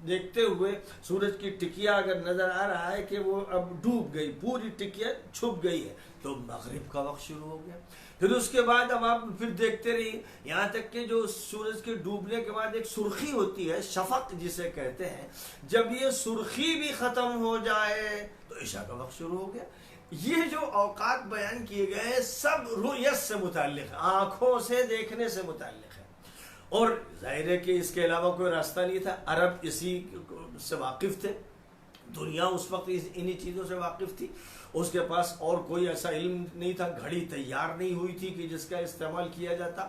[SPEAKER 1] دیکھتے ہوئے سورج کی ٹکیا اگر نظر آ رہا ہے کہ وہ اب ڈوب گئی، پوری ٹکیا چھپ گئی ہے، تو مغرب کا وقت شروع ہو گیا۔ پھر اس کے بعد اب آپ پھر دیکھتے رہیے یہاں تک کہ جو سورج کے ڈوبنے کے بعد ایک سرخی ہوتی ہے، شفق جسے کہتے ہیں، جب یہ سرخی بھی ختم ہو جائے تو عشاء کا وقت شروع ہو گیا۔ یہ جو اوقات بیان کیے گئے ہیں سب رؤیت سے متعلق ہے، آنکھوں سے دیکھنے سے متعلق ہے، اور ظاہر ہے کہ اس کے علاوہ کوئی راستہ نہیں تھا۔ عرب اسی سے واقف تھے، دنیا اس وقت انہی چیزوں سے واقف تھی، اس کے پاس اور کوئی ایسا علم نہیں تھا، گھڑی تیار نہیں ہوئی تھی کہ جس کا استعمال کیا جاتا،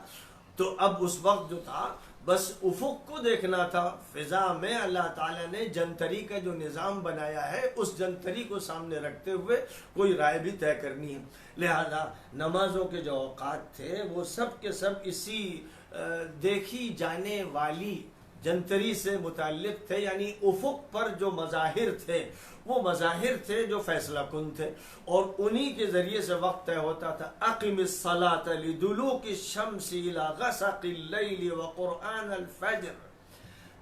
[SPEAKER 1] تو اب اس وقت جو تھا بس افق کو دیکھنا تھا۔ فضا میں اللہ تعالیٰ نے جنتری کا جو نظام بنایا ہے اس جنتری کو سامنے رکھتے ہوئے کوئی رائے بھی طے کرنی ہے، لہذا نمازوں کے جو اوقات تھے وہ سب کے سب اسی دیکھی جانے والی جنتری سے متعلق تھے، یعنی افق پر جو مظاہر تھے وہ مظاہر تھے جو فیصلہ کن تھے، اور انہی کے ذریعے سے وقت طے ہوتا تھا۔ اقم الصلاۃ لدلوک الشمس الى غسق اللیل وقرآن الفجر۔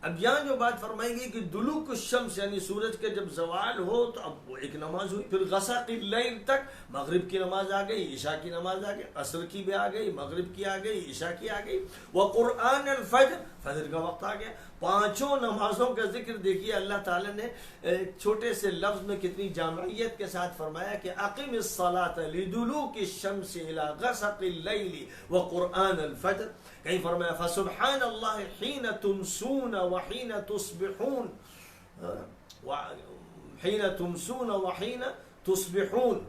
[SPEAKER 1] اب یہاں جو بات فرمائی گئی کہ دلوک الشمس یعنی سورج کے جب زوال ہو تو اب وہ ایک نماز ہوئی، پھر غسق اللیل تک مغرب کی نماز آ گئی، عشاء کی نماز آ گئی، عصر کی بھی آ گئی، مغرب کی آ گئی، عشاء کی آ گئی، وقرآن الفجر، فجر کا وقت آ گیا۔ پانچوں نمازوں کا ذکر دیکھیے اللہ تعالیٰ نے چھوٹے سے لفظ میں کتنی جامعیت کے ساتھ فرمایا کہ اقم الصلاۃ لدلوک الشمس الى غسق اللیل وقرآن الفجر، کہیں فرمایا فسبحان اللہ حین تمسون وحین تصبحون، حین تمسون وحین تصبحون،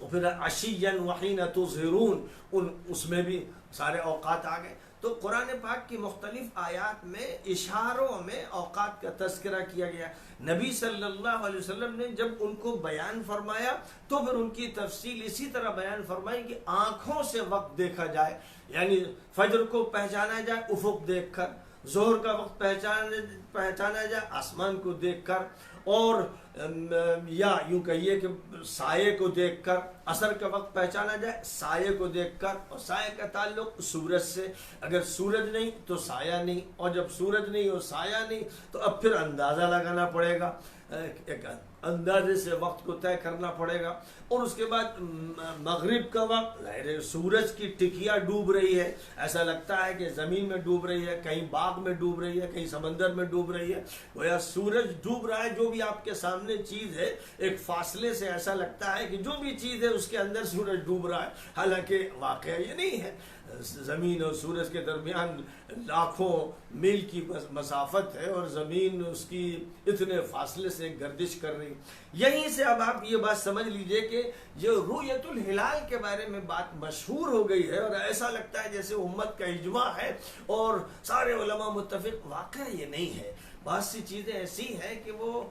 [SPEAKER 1] پھر عشیًا وحین تظہرون، اس میں بھی سارے اوقات آ گئے. تو قرآن پاک کی مختلف آیات میں اشاروں میں اوقات کا تذکرہ کیا گیا. نبی صلی اللہ علیہ وسلم نے جب ان کو بیان فرمایا تو پھر ان کی تفصیل اسی طرح بیان فرمائی کہ آنکھوں سے وقت دیکھا جائے، یعنی فجر کو پہچانا جائے افق دیکھ کر، ظہر کا وقت پہچانا جائے آسمان کو دیکھ کر، اور یا یوں کہیے کہ سائے کو دیکھ کر. عصر کا وقت پہچانا جائے سائے کو دیکھ کر، اور سائے کا تعلق سورج سے. اگر سورج نہیں تو سایہ نہیں، اور جب سورج نہیں اور سایہ نہیں تو اب پھر اندازہ لگانا پڑے گا، ایک اندازے سے وقت کو طے کرنا پڑے گا. اور اس کے بعد مغرب کا وقت، ظاہر سورج کی ٹکیا ڈوب رہی ہے، ایسا لگتا ہے کہ زمین میں ڈوب رہی ہے، کہیں باغ میں ڈوب رہی ہے، کہیں سمندر میں ڈوب رہی ہے. گویا سورج ڈوب رہا ہے، جو بھی آپ کے سامنے چیز ہے ایک فاصلے سے ایسا لگتا ہے کہ جو بھی چیز ہے اس کے اندر سورج ڈوب رہا ہے، حالانکہ واقعہ یہ نہیں ہے. زمین اور سورج کے درمیان لاکھوں میل کی مسافت ہے، اور زمین اس کی اتنے فاصلے سے گردش کر رہی. یہیں سے اب آپ یہ بات سمجھ لیجئے کہ یہ رؤیت الہلال کے بارے میں بات مشہور ہو گئی ہے، اور ایسا لگتا ہے جیسے امت کا اجماع ہے اور سارے علماء متفق. واقعہ یہ نہیں ہے. بہت سی چیزیں ایسی ہیں کہ وہ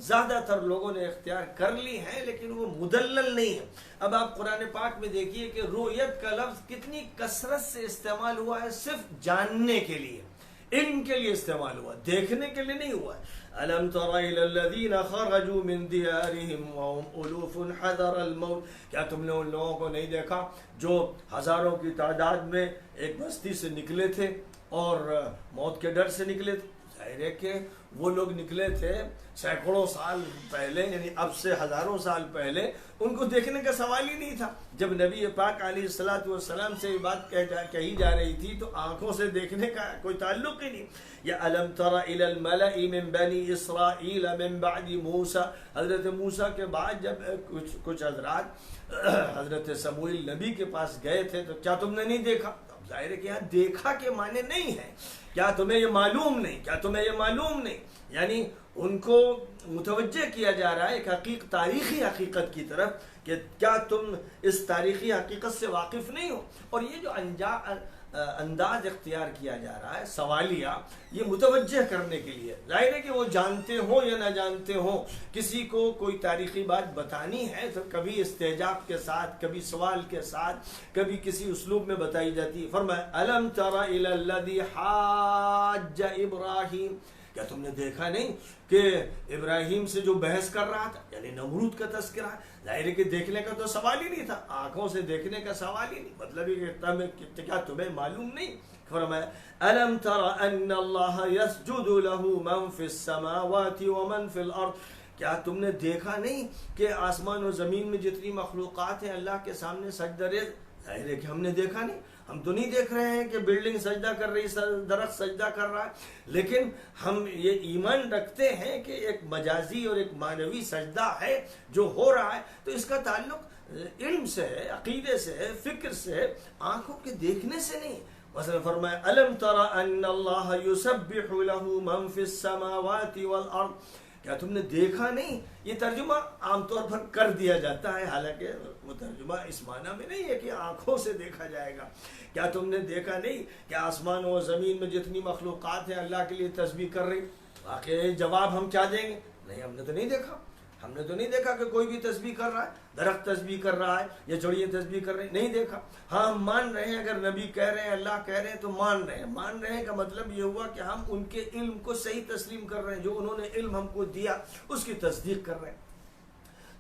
[SPEAKER 1] زیادہ تر لوگوں نے اختیار کر لی ہیں، لیکن وہ مدلل نہیں ہے. اب آپ قرآن پاک میں دیکھیے کہ رؤیت کا لفظ کتنی کثرت سے استعمال ہوا ہے، صرف جاننے کے لیے، علم کے لیے استعمال ہوا، دیکھنے کے لیے نہیں ہوا ہے. أَلَمْ تَرَ إِلَى الَّذِينَ خَرَجُوا مِنْ دِيَارِهِمْ وَهُمْ أُلُوفٌ حَذَرَ الْمَوْتِ. کیا تم نے ان لوگوں کو نہیں دیکھا جو ہزاروں کی تعداد میں ایک بستی سے نکلے تھے اور موت کے ڈر سے نکلے تھے؟ ظاہر ہے کہ وہ لوگ نکلے تھے سینکڑوں سال پہلے، یعنی اب سے ہزاروں سال پہلے. ان کو دیکھنے کا سوال ہی نہیں تھا. جب نبی پاک علیہ الصلوۃ والسلام سے یہ بات کہی جا رہی تھی تو آنکھوں سے دیکھنے کا کوئی تعلق ہی نہیں. یا الم تر الی الملأ من بنی اسرائیل من بعد موسیٰ، حضرت موسیٰ کے بعد جب کچھ حضرات حضرت سموئیل نبی کے پاس گئے تھے تو کیا تم نے نہیں دیکھا؟ ظاہر ہے کہ یہاں دیکھا کے معنی نہیں ہے کیا تمہیں یہ معلوم نہیں، کیا تمہیں یہ معلوم نہیں، یعنی ان کو متوجہ کیا جا رہا ہے ایک تاریخی حقیقت کی طرف کہ کیا تم اس تاریخی حقیقت سے واقف نہیں ہو. اور یہ جو انداز اختیار کیا جا رہا ہے سوالیہ، یہ متوجہ کرنے کے لیے. ظاہر ہے کہ وہ جانتے ہوں یا نہ جانتے ہوں، کسی کو کوئی تاریخی بات بتانی ہے تو کبھی استعجاب کے ساتھ، کبھی سوال کے ساتھ، کبھی کسی اسلوب میں بتائی جاتی ہے. فرمایا الم تر الی الذی حاج ابراہیم، کیا تم نے دیکھا نہیں کہ ابراہیم سے جو بحث کر رہا تھا، یعنی نمرود کا تذکرہ ہے. ظاہر ہے کہ دیکھنے کا تو سوال ہی نہیں تھا، آنکھوں سے دیکھنے کا سوال ہی نہیں. مطلب یہ کہ کیا تمہیں معلوم نہیں؟ فرمایا الم تر ان اللہ یسجد له من فی السماوات ومن فی الارض، کیا تم نے دیکھا نہیں کہ آسمان و زمین میں جتنی مخلوقات ہیں اللہ کے سامنے سجدہ ریز؟ ظاہر ہے کہ ہم نے دیکھا نہیں. ہم تو نہیں دیکھ رہے ہیں کہ بلڈنگ سجدہ کر رہی، درخت سجدہ کر رہا ہے، لیکن ہم یہ ایمان رکھتے ہیں کہ ایک مجازی اور ایک معنوی سجدہ ہے جو ہو رہا ہے. تو اس کا تعلق علم سے ہے، عقیدے سے ہے، فکر سے ہے، آنکھوں کے دیکھنے سے نہیں. مثلا فرمایا الم تر ان اللہ یسبح له من فی السماوات والارض، کیا تم نے دیکھا نہیں؟ یہ ترجمہ عام طور پر کر دیا جاتا ہے، حالانکہ وہ ترجمہ اس معنی میں نہیں ہے کہ آنکھوں سے دیکھا جائے گا. کیا تم نے دیکھا نہیں کہ آسمان و زمین میں جتنی مخلوقات ہیں اللہ کے لیے تسبیح کر رہی؟ واقعی جواب ہم کیا دیں گے؟ نہیں، ہم نے تو نہیں دیکھا. ہم نے تو نہیں دیکھا کہ کوئی بھی تسبیح کر رہا ہے، درخت تسبیح کر رہا ہے یا چڑیاں تسبیح کر رہے ہیں، نہیں دیکھا. ہاں ہم مان رہے ہیں، اگر نبی کہہ رہے ہیں، اللہ کہہ رہے ہیں تو مان رہے ہیں. مان رہے ہیں کا مطلب یہ ہوا کہ ہم ان کے علم کو صحیح تسلیم کر رہے ہیں، جو انہوں نے علم ہم کو دیا اس کی تصدیق کر رہے ہیں.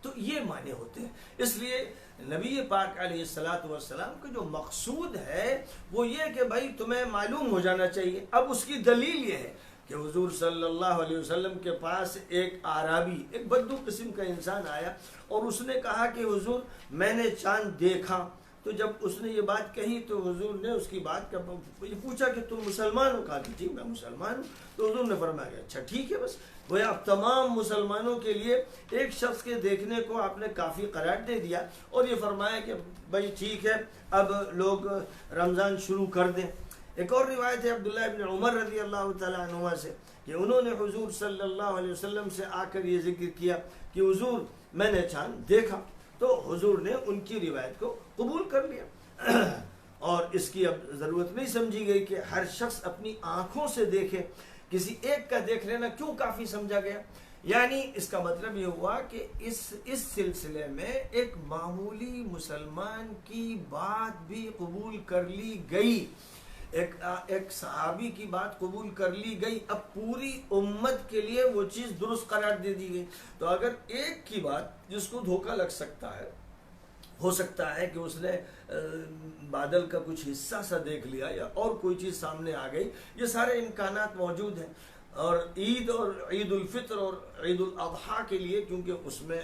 [SPEAKER 1] تو یہ معنی ہوتے ہیں. اس لیے نبی پاک علیہ الصلوۃ والسلام کا جو مقصود ہے وہ یہ کہ بھائی تمہیں معلوم ہو جانا چاہیے. اب اس کی دلیل یہ ہے کہ حضور صلی اللہ علیہ وسلم کے پاس ایک اعرابی، ایک بدو قسم کا انسان آیا اور اس نے کہا کہ حضور میں نے چاند دیکھا. تو جب اس نے یہ بات کہی تو حضور نے اس کی بات کا پوچھا کہ تم مسلمان ہو؟ کہا کہ جی میں مسلمان ہوں. تو حضور نے فرمایا کہ اچھا ٹھیک ہے، بس گویا اب تمام مسلمانوں کے لیے ایک شخص کے دیکھنے کو آپ نے کافی قرار دے دیا اور یہ فرمایا کہ بھائی ٹھیک ہے اب لوگ رمضان شروع کر دیں. ایک اور روایت ہے عبداللہ ابن عمر رضی اللہ تعالیٰ عنہما سے کہ انہوں نے حضور صلی اللہ علیہ وسلم سے آ کر یہ ذکر کیا کہ حضور میں نے چاند دیکھا. تو حضور نے ان کی روایت کو قبول کر لیا اور اس کی اب ضرورت نہیں سمجھی گئی کہ ہر شخص اپنی آنکھوں سے دیکھے، کسی ایک کا دیکھ لینا کیوں کافی سمجھا گیا؟ یعنی اس کا مطلب یہ ہوا کہ اس سلسلے میں ایک معمولی مسلمان کی بات بھی قبول کر لی گئی، ایک صحابی کی بات قبول کر لی گئی، اب پوری امت کے لیے وہ چیز درست قرار دے دی گئی۔ تو اگر ایک کی بات جس کو دھوکہ لگ سکتا ہے، ہو سکتا ہے کہ اس نے بادل کا کچھ حصہ سا دیکھ لیا یا اور کوئی چیز سامنے آ گئی، یہ سارے امکانات موجود ہیں۔ اور عید الفطر اور عید الاضحیٰ کے لیے کیونکہ اس میں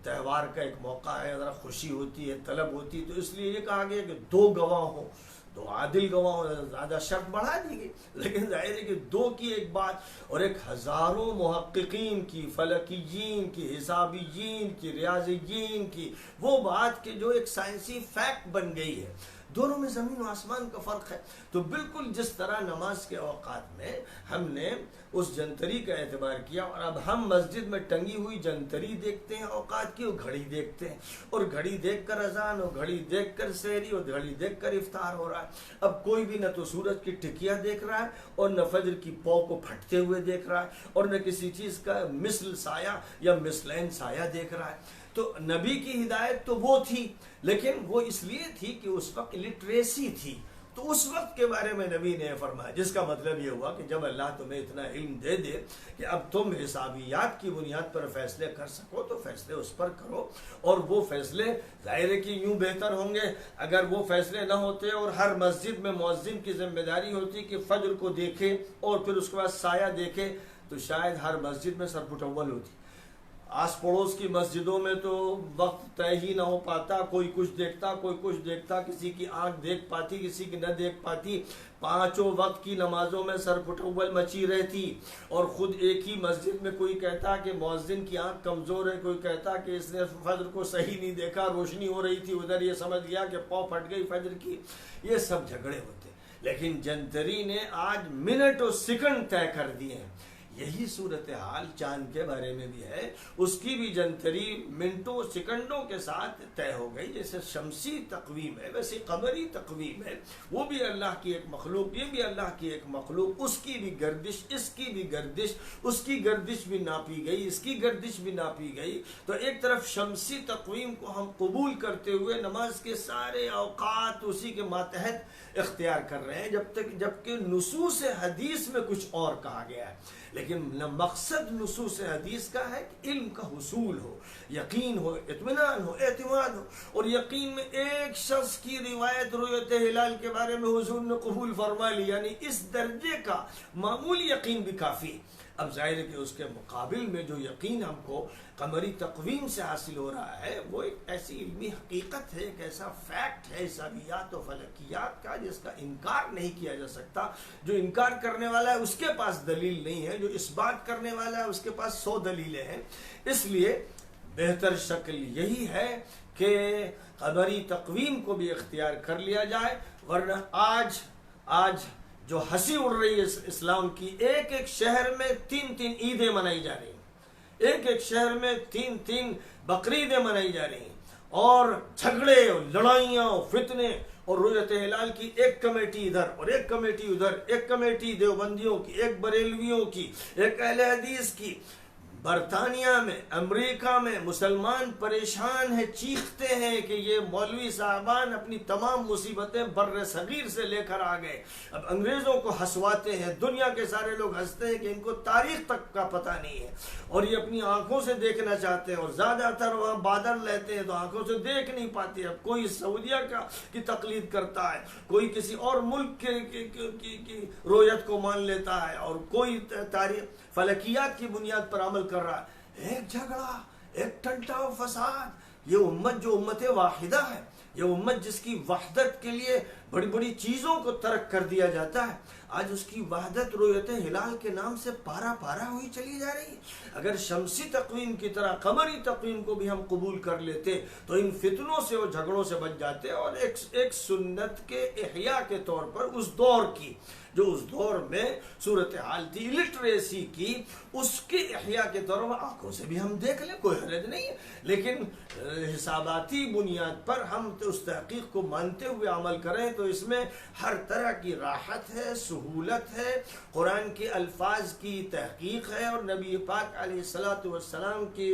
[SPEAKER 1] تہوار کا ایک موقع ہے، ذرا خوشی ہوتی ہے، طلب ہوتی ہے، تو اس لیے یہ کہا گیا کہ 2 گواہ ہوں، 2 عادل گواہ ہوں، زیادہ شرط بڑھا دی گئی، لیکن ظاہر ہے کہ 2 کی ایک بات اور ایک ہزاروں محققین کی، فلکیین کی، حسابیین کی، ریاضیین کی وہ بات کہ جو ایک سائنسی فیکٹ بن گئی ہے۔ دونوں میں زمین و آسمان کا فرق ہے۔ تو بالکل جس طرح نماز کے اوقات میں ہم نے اس جنتری کا اعتبار کیا اور اب ہم مسجد میں ٹنگی ہوئی جنتری دیکھتے ہیں اوقات کی، اور گھڑی دیکھتے ہیں، اور گھڑی دیکھ کر اذان، اور گھڑی دیکھ کر سحری، اور گھڑی دیکھ کر افطار ہو رہا ہے۔ اب کوئی بھی نہ تو سورج کی ٹکیا دیکھ رہا ہے اور نہ فجر کی پو کو پھٹتے ہوئے دیکھ رہا ہے، اور نہ کسی چیز کا مثل سایہ یا مثلین سایہ دیکھ رہا ہے۔ تو نبی کی ہدایت تو وہ تھی، لیکن وہ اس لیے تھی کہ اس وقت لٹریسی تھی، تو اس وقت کے بارے میں نبی نے فرمایا، جس کا مطلب یہ ہوا کہ جب اللہ تمہیں اتنا علم دے دے کہ اب تم حسابیات کی بنیاد پر فیصلے کر سکو تو فیصلے اس پر کرو، اور وہ فیصلے ظاہر ہے کہ یوں بہتر ہوں گے اگر وہ فیصلے نہ ہوتے اور ہر مسجد میں مؤذن کی ذمہ داری ہوتی کہ فجر کو دیکھے اور پھر اس کے بعد سایہ دیکھے، تو شاید ہر مسجد میں سرپٹول ہوتی۔ آس پڑوس کی مسجدوں میں تو وقت طے ہی نہ ہو پاتا، کوئی کچھ دیکھتا، کوئی کچھ دیکھتا، کسی کی آنکھ دیکھ پاتی، کسی کی نہ دیکھ پاتی، 5 وقت کی نمازوں میں سرپٹول مچی رہتی، اور خود ایک ہی مسجد میں کوئی کہتا کہ مؤذن کی آنکھ کمزور ہے، کوئی کہتا کہ اس نے فجر کو صحیح نہیں دیکھا، روشنی ہو رہی تھی ادھر، یہ سمجھ گیا کہ پاؤں پھٹ گئی فجر کی، یہ سب جھگڑے ہوتے۔ لیکن جنتری نے آج منٹ اور سیکنڈ طے کر دیے ہیں۔ یہی صورتحال چاند کے بارے میں بھی ہے، اس کی بھی جنتری منٹوں سیکنڈوں کے ساتھ طے ہو گئی۔ جیسے شمسی تقویم ہے ویسے قمری تقویم ہے، وہ بھی اللہ کی ایک مخلوق، یہ بھی اللہ کی ایک مخلوق، اس کی بھی گردش، اس کی بھی گردش، اس کی گردش بھی ناپی گئی، اس کی گردش بھی ناپی گئی۔ تو ایک طرف شمسی تقویم کو ہم قبول کرتے ہوئے نماز کے سارے اوقات اسی کے ماتحت اختیار کر رہے ہیں، جبکہ نصوص حدیث میں کچھ اور کہا گیا ہے۔ لیکن مقصد نصوص حدیث کا ہے کہ علم کا حصول ہو، یقین ہو، اطمینان ہو، اعتماد ہو، اور یقین میں ایک شخص کی روایت رؤیت ہلال کے بارے میں حضور نے قبول فرما لی، یعنی اس درجے کا معمولی یقین بھی کافی۔ اب ظاہر ہے کہ اس کے مقابل میں جو یقین ہم کو قمری تقویم سے حاصل ہو رہا ہے وہ ایک ایسی علمی حقیقت ہے، ایک ایسا فیکٹ ہے حسابیات و فلکیات کا جس کا انکار نہیں کیا جا سکتا۔ جو انکار کرنے والا ہے اس کے پاس دلیل نہیں ہے، جو اس بات کرنے والا ہے اس کے پاس 100 دلیلیں ہیں۔ اس لیے بہتر شکل یہی ہے کہ قمری تقویم کو بھی اختیار کر لیا جائے، ورنہ آج جو ہنسی اڑ رہی ہے اسلام کی، ایک ایک شہر میں 3 عیدیں منائی جا رہی ہیں، ایک ایک شہر میں 3 بقرعیدیں منائی جا رہی ہیں، اور جھگڑے اور لڑائیاں اور فتنے، اور رؤیت ہلال کی ایک کمیٹی ادھر اور ایک کمیٹی ادھر، ایک کمیٹی دیوبندیوں کی، ایک بریلویوں کی، ایک اہل حدیث کی۔ برطانیہ میں، امریکہ میں مسلمان پریشان ہیں، چیختے ہیں کہ یہ مولوی صاحبان اپنی تمام مصیبتیں بر صغیر سے لے کر آ گئے، اب انگریزوں کو ہنسواتے ہیں۔ دنیا کے سارے لوگ ہنستے ہیں کہ ان کو تاریخ تک کا پتہ نہیں ہے، اور یہ اپنی آنکھوں سے دیکھنا چاہتے ہیں، اور زیادہ تر وہاں بادل رہتے ہیں تو آنکھوں سے دیکھ نہیں پاتے۔ اب کوئی سعودیہ کی تقلید کرتا ہے، کوئی کسی اور ملک کی رویت کو مان لیتا ہے، اور کوئی تاریخ فلکیات کی بنیاد پر عمل کر رہا ہے۔ ایک جھگڑا، ایک ٹنٹا و فساد، یہ امت جو امت واحدہ ہے، یہ امت جس کی وحدت کے لیے بڑی بڑی چیزوں کو ترک کر دیا جاتا ہے، آج اس کی وحدت رؤیت ہلال کے نام سے پارا پارا ہوئی چلی جا رہی ہے۔ اگر شمسی تقویم کی طرح قمری تقویم کو بھی ہم قبول کر لیتے تو ان فتنوں سے اور جھگڑوں سے بچ جاتے، اور ایک سنت کے احیاء کے طور پر اس دور کی، جو اس دور میں صورتحال تھی لٹریسی کی، اس کے احیاء کے طور پر آنکھوں سے بھی ہم دیکھ لیں، کوئی حرج نہیں ہے، لیکن حساباتی بنیاد پر ہم اس تحقیق کو مانتے ہوئے عمل کریں تو اس میں ہر طرح کی راحت ہے، سہولت ہے، قرآن کے الفاظ کی تحقیق ہے، اور نبی پاک علیہ الصلوۃ والسلام کی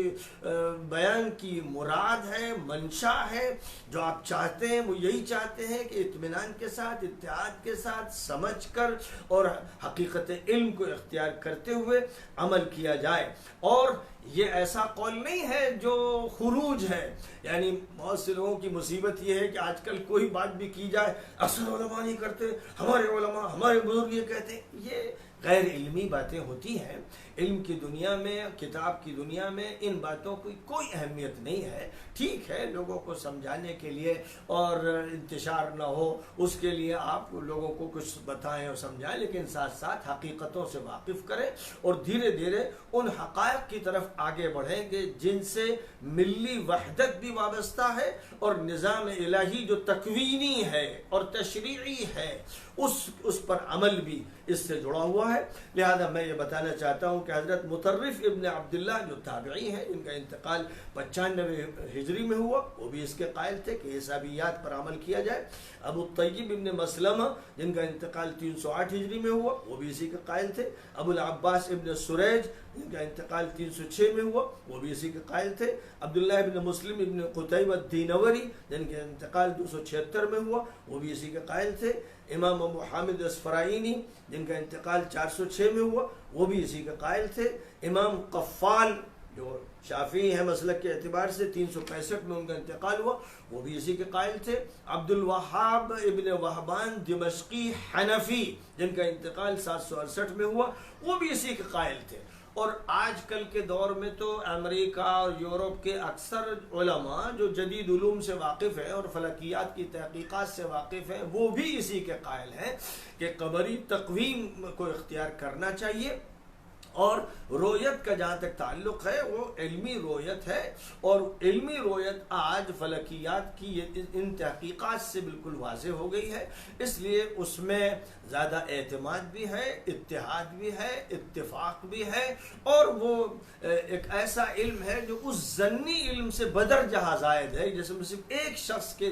[SPEAKER 1] بیان کی مراد ہے، منشا ہے، جو آپ چاہتے ہیں وہ یہی چاہتے ہیں کہ اطمینان کے ساتھ، اتحاد کے ساتھ، سمجھ کر اور حقیقت علم کو اختیار کرتے ہوئے عمل کیا جائے۔ اور یہ ایسا قول نہیں ہے جو خروج ہے، یعنی بہت سے لوگوں کی مصیبت یہ ہے کہ آج کل کوئی بات بھی کی جائے اکثر علماء نہیں کرتے، ہمارے علماء ہمارے بزرگ یہ کہتے ہیں، یہ غیر علمی باتیں ہوتی ہیں۔ علم کی دنیا میں، کتاب کی دنیا میں ان باتوں کی کوئی اہمیت نہیں ہے۔ ٹھیک ہے، لوگوں کو سمجھانے کے لیے اور انتشار نہ ہو اس کے لیے آپ لوگوں کو کچھ بتائیں اور سمجھائیں، لیکن ساتھ ساتھ حقیقتوں سے واقف کریں اور دھیرے دھیرے ان حقائق کی طرف آگے بڑھیں گے جن سے ملی وحدت بھی وابستہ ہے، اور نظام الہی جو تکوینی ہے اور تشریعی ہے اس پر عمل بھی اس سے جڑا ہوا ہے۔ لہذا میں یہ بتانا چاہتا ہوں کہ حضرت مطرف ابن عبداللہ جو تابعی ہیں، ان کا انتقال 95 ہجری میں ہوا، وہ بھی اس کے قائل تھے کہ حسابیات پر عمل کیا جائے۔ ابو الطیب ابن مسلمہ جن کا انتقال 308 ہجری میں ہوا، وہ بھی اسی کے قائل تھے۔ ابو العباس ابن سریج جن کا انتقال 306 میں ہوا، وہ بھی اسی کے قائل تھے۔ عبداللہ ابن مسلم ابن قتیبہ الدینوری جن کا انتقال 276 میں ہوا، وہ بھی اسی کے قائل تھے۔ امام ابو حامد اسفرائینی جن کا انتقال 406 میں ہوا، وہ بھی اسی کے قائل تھے۔ امام قفال جو شافعی ہیں مسلک کے اعتبار سے 365 میں ان کا انتقال ہوا، وہ بھی اسی کے قائل تھے۔ عبد الوہاب ابن وہبان دمشقی حنفی جن کا انتقال 768 میں ہوا، وہ بھی اسی کے قائل تھے۔ اور آج کل کے دور میں تو امریکہ اور یورپ کے اکثر علماء جو جدید علوم سے واقف ہیں اور فلکیات کی تحقیقات سے واقف ہیں، وہ بھی اسی کے قائل ہیں کہ قمری تقویم کو اختیار کرنا چاہیے، اور رویت کا جہاں تک تعلق ہے وہ علمی رویت ہے، اور علمی رویت آج فلکیات کی ان تحقیقات سے بالکل واضح ہو گئی ہے، اس لیے اس میں زیادہ اعتماد بھی ہے، اتحاد بھی ہے، اتفاق بھی ہے، اور وہ ایک ایسا علم ہے جو اس ظنی علم سے بدرجہ زائد ہے، جس میں صرف ایک شخص کے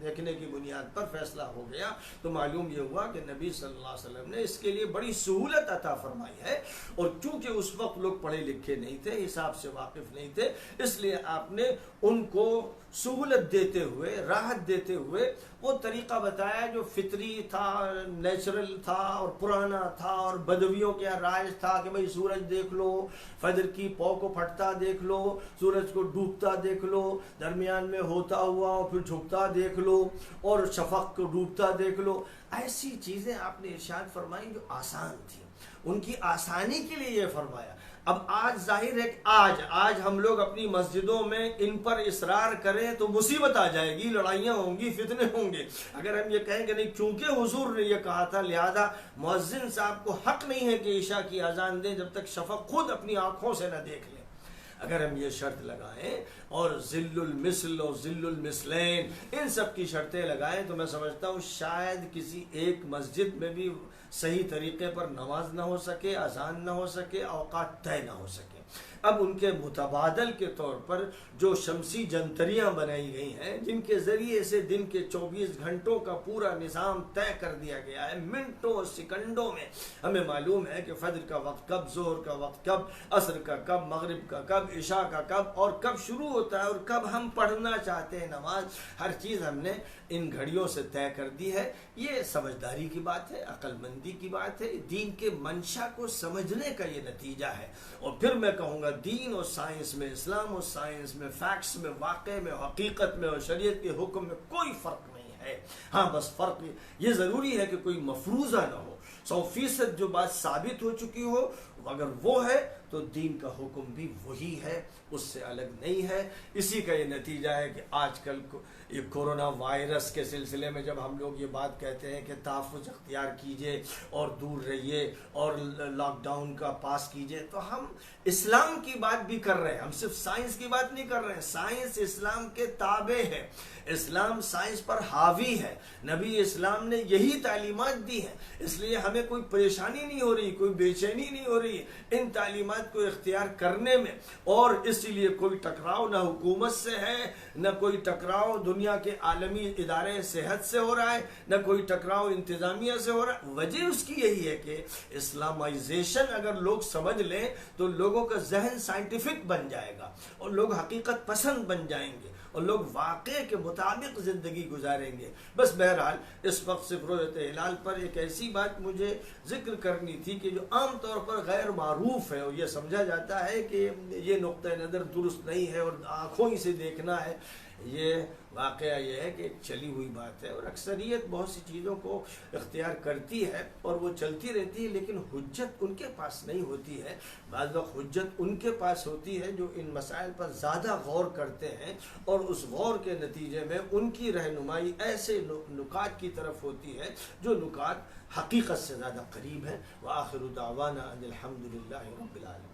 [SPEAKER 1] دیکھنے کی بنیاد پر فیصلہ ہو گیا تو معلوم یہ ہوا کہ نبی صلی اللہ علیہ وسلم نے اس کے لیے بڑی سہولت عطا فرمائی ہے، اور چونکہ اس وقت لوگ پڑھے لکھے نہیں تھے، حساب سے واقف نہیں تھے، اس لیے آپ نے ان کو سہولت دیتے ہوئے، راحت دیتے ہوئے وہ طریقہ بتایا جو فطری تھا، نیچرل تھا اور پرانا تھا، اور بدویوں کے راج تھا کہ بھئی سورج دیکھ لو، فجر کی پو کو پھٹتا دیکھ لو، سورج کو ڈوبتا دیکھ لو، درمیان میں ہوتا ہوا اور پھر جھکتا دیکھ لو، اور شفق کو ڈوبتا دیکھ لو۔ ایسی چیزیں آپ نے ارشاد فرمائی جو آسان تھی، ان کی آسانی کے لیے یہ فرمایا۔ اب آج ظاہر ہے کہ آج ہم لوگ اپنی مسجدوں میں ان پر اصرار کریں تو مصیبت آ جائے گی، لڑائیاں ہوں گی، فتنے ہوں گے۔ اگر ہم یہ کہیں کہ نہیں چونکہ حضور نے یہ کہا تھا لہذا مؤذن صاحب کو حق نہیں ہے کہ عشاء کی اذان دیں جب تک شفق خود اپنی آنکھوں سے نہ دیکھ لیں، اگر ہم یہ شرط لگائیں اور ذل المثل اور ذل المثلین ان سب کی شرطیں لگائیں تو میں سمجھتا ہوں شاید کسی ایک مسجد میں بھی صحیح طریقے پر نماز نہ ہو سکے، اذان نہ ہو سکے، اوقات طے نہ ہو سکے۔ اب ان کے متبادل کے طور پر جو شمسی جنتریاں بنائی گئی ہیں، جن کے ذریعے سے دن کے 24 گھنٹوں کا پورا نظام طے کر دیا گیا ہے، منٹوں اور سیکنڈوں میں ہمیں معلوم ہے کہ فجر کا وقت کب، ظہر کا وقت کب، عصر کا کب، مغرب کا کب، عشاء کا کب، اور کب شروع ہوتا ہے اور کب ہم پڑھنا چاہتے ہیں نماز، ہر چیز ہم نے ان گھڑیوں سے طے کر دی ہے۔ یہ سمجھداری کی بات ہے، عقل مندی کی بات ہے، دین کے منشا کو سمجھنے کا یہ نتیجہ ہے۔ اور پھر میں کہوں گا دین اور سائنس میں، اسلام اور سائنس میں، فیکٹس میں، واقع میں، حقیقت میں اور شریعت کے حکم میں کوئی فرق نہیں ہے۔ ہے. ہاں بس فرق یہ ضروری ہے کہ کوئی مفروضہ نہ ہو. 100% جو بات ثابت ہو چکی ہو اگر وہ ہے تو دین کا حکم بھی وہی ہے، اس سے الگ نہیں ہے. اسی کا یہ نتیجہ ہے کہ آج کل یہ کورونا وائرس کے سلسلے میں جب ہم لوگ یہ بات کہتے ہیں کہ تحفظ اختیار کیجئے اور دور رہیے اور لاک ڈاؤن کا پاس کیجئے، تو ہم اسلام کی بات بھی کر رہے ہیں. ہم صرف سائنس کی بات نہیں کر رہے ہیں. سائنس اسلام کے تابع ہے، اسلام سائنس پر حاوی ہے. نبی اسلام نے یہی تعلیمات دی ہیں، اس لیے ہمیں کوئی پریشانی نہیں ہو رہی، کوئی بے چینی نہیں ہو رہی ان تعلیمات کو اختیار کرنے میں. اور اسی لیے کوئی ٹکراؤ نہ حکومت سے ہے، نہ کوئی ٹکراؤ دنیا کے عالمی ادارے صحت سے ہو رہا ہے، نہ کوئی ٹکراؤ انتظامیہ سے ہو رہا ہے. وجہ اس کی یہی ہے کہ اسلامائزیشن اگر لوگ سمجھ لیں تو لوگوں کا ذہن سائنٹیفک بن جائے گا اور لوگ حقیقت پسند بن جائیں گے اور لوگ واقعے کے مطابق زندگی گزاریں گے. بس بہرحال اس وقت صرف رؤیت ہلال پر ایک ایسی بات مجھے ذکر کرنی تھی کہ جو عام طور پر غیر معروف ہے اور یہ سمجھا جاتا ہے کہ یہ نقطہ نظر درست نہیں ہے اور آنکھوں ہی سے دیکھنا ہے. یہ واقعہ یہ ہے کہ ایک چلی ہوئی بات ہے اور اکثریت بہت سی چیزوں کو اختیار کرتی ہے اور وہ چلتی رہتی ہے، لیکن حجت ان کے پاس نہیں ہوتی ہے. بعض وقت حجت ان کے پاس ہوتی ہے جو ان مسائل پر زیادہ غور کرتے ہیں اور اس غور کے نتیجے میں ان کی رہنمائی ایسے نکات کی طرف ہوتی ہے جو نکات حقیقت سے زیادہ قریب ہیں. وآخر دعوانا ان الحمد للہ رب العالمین.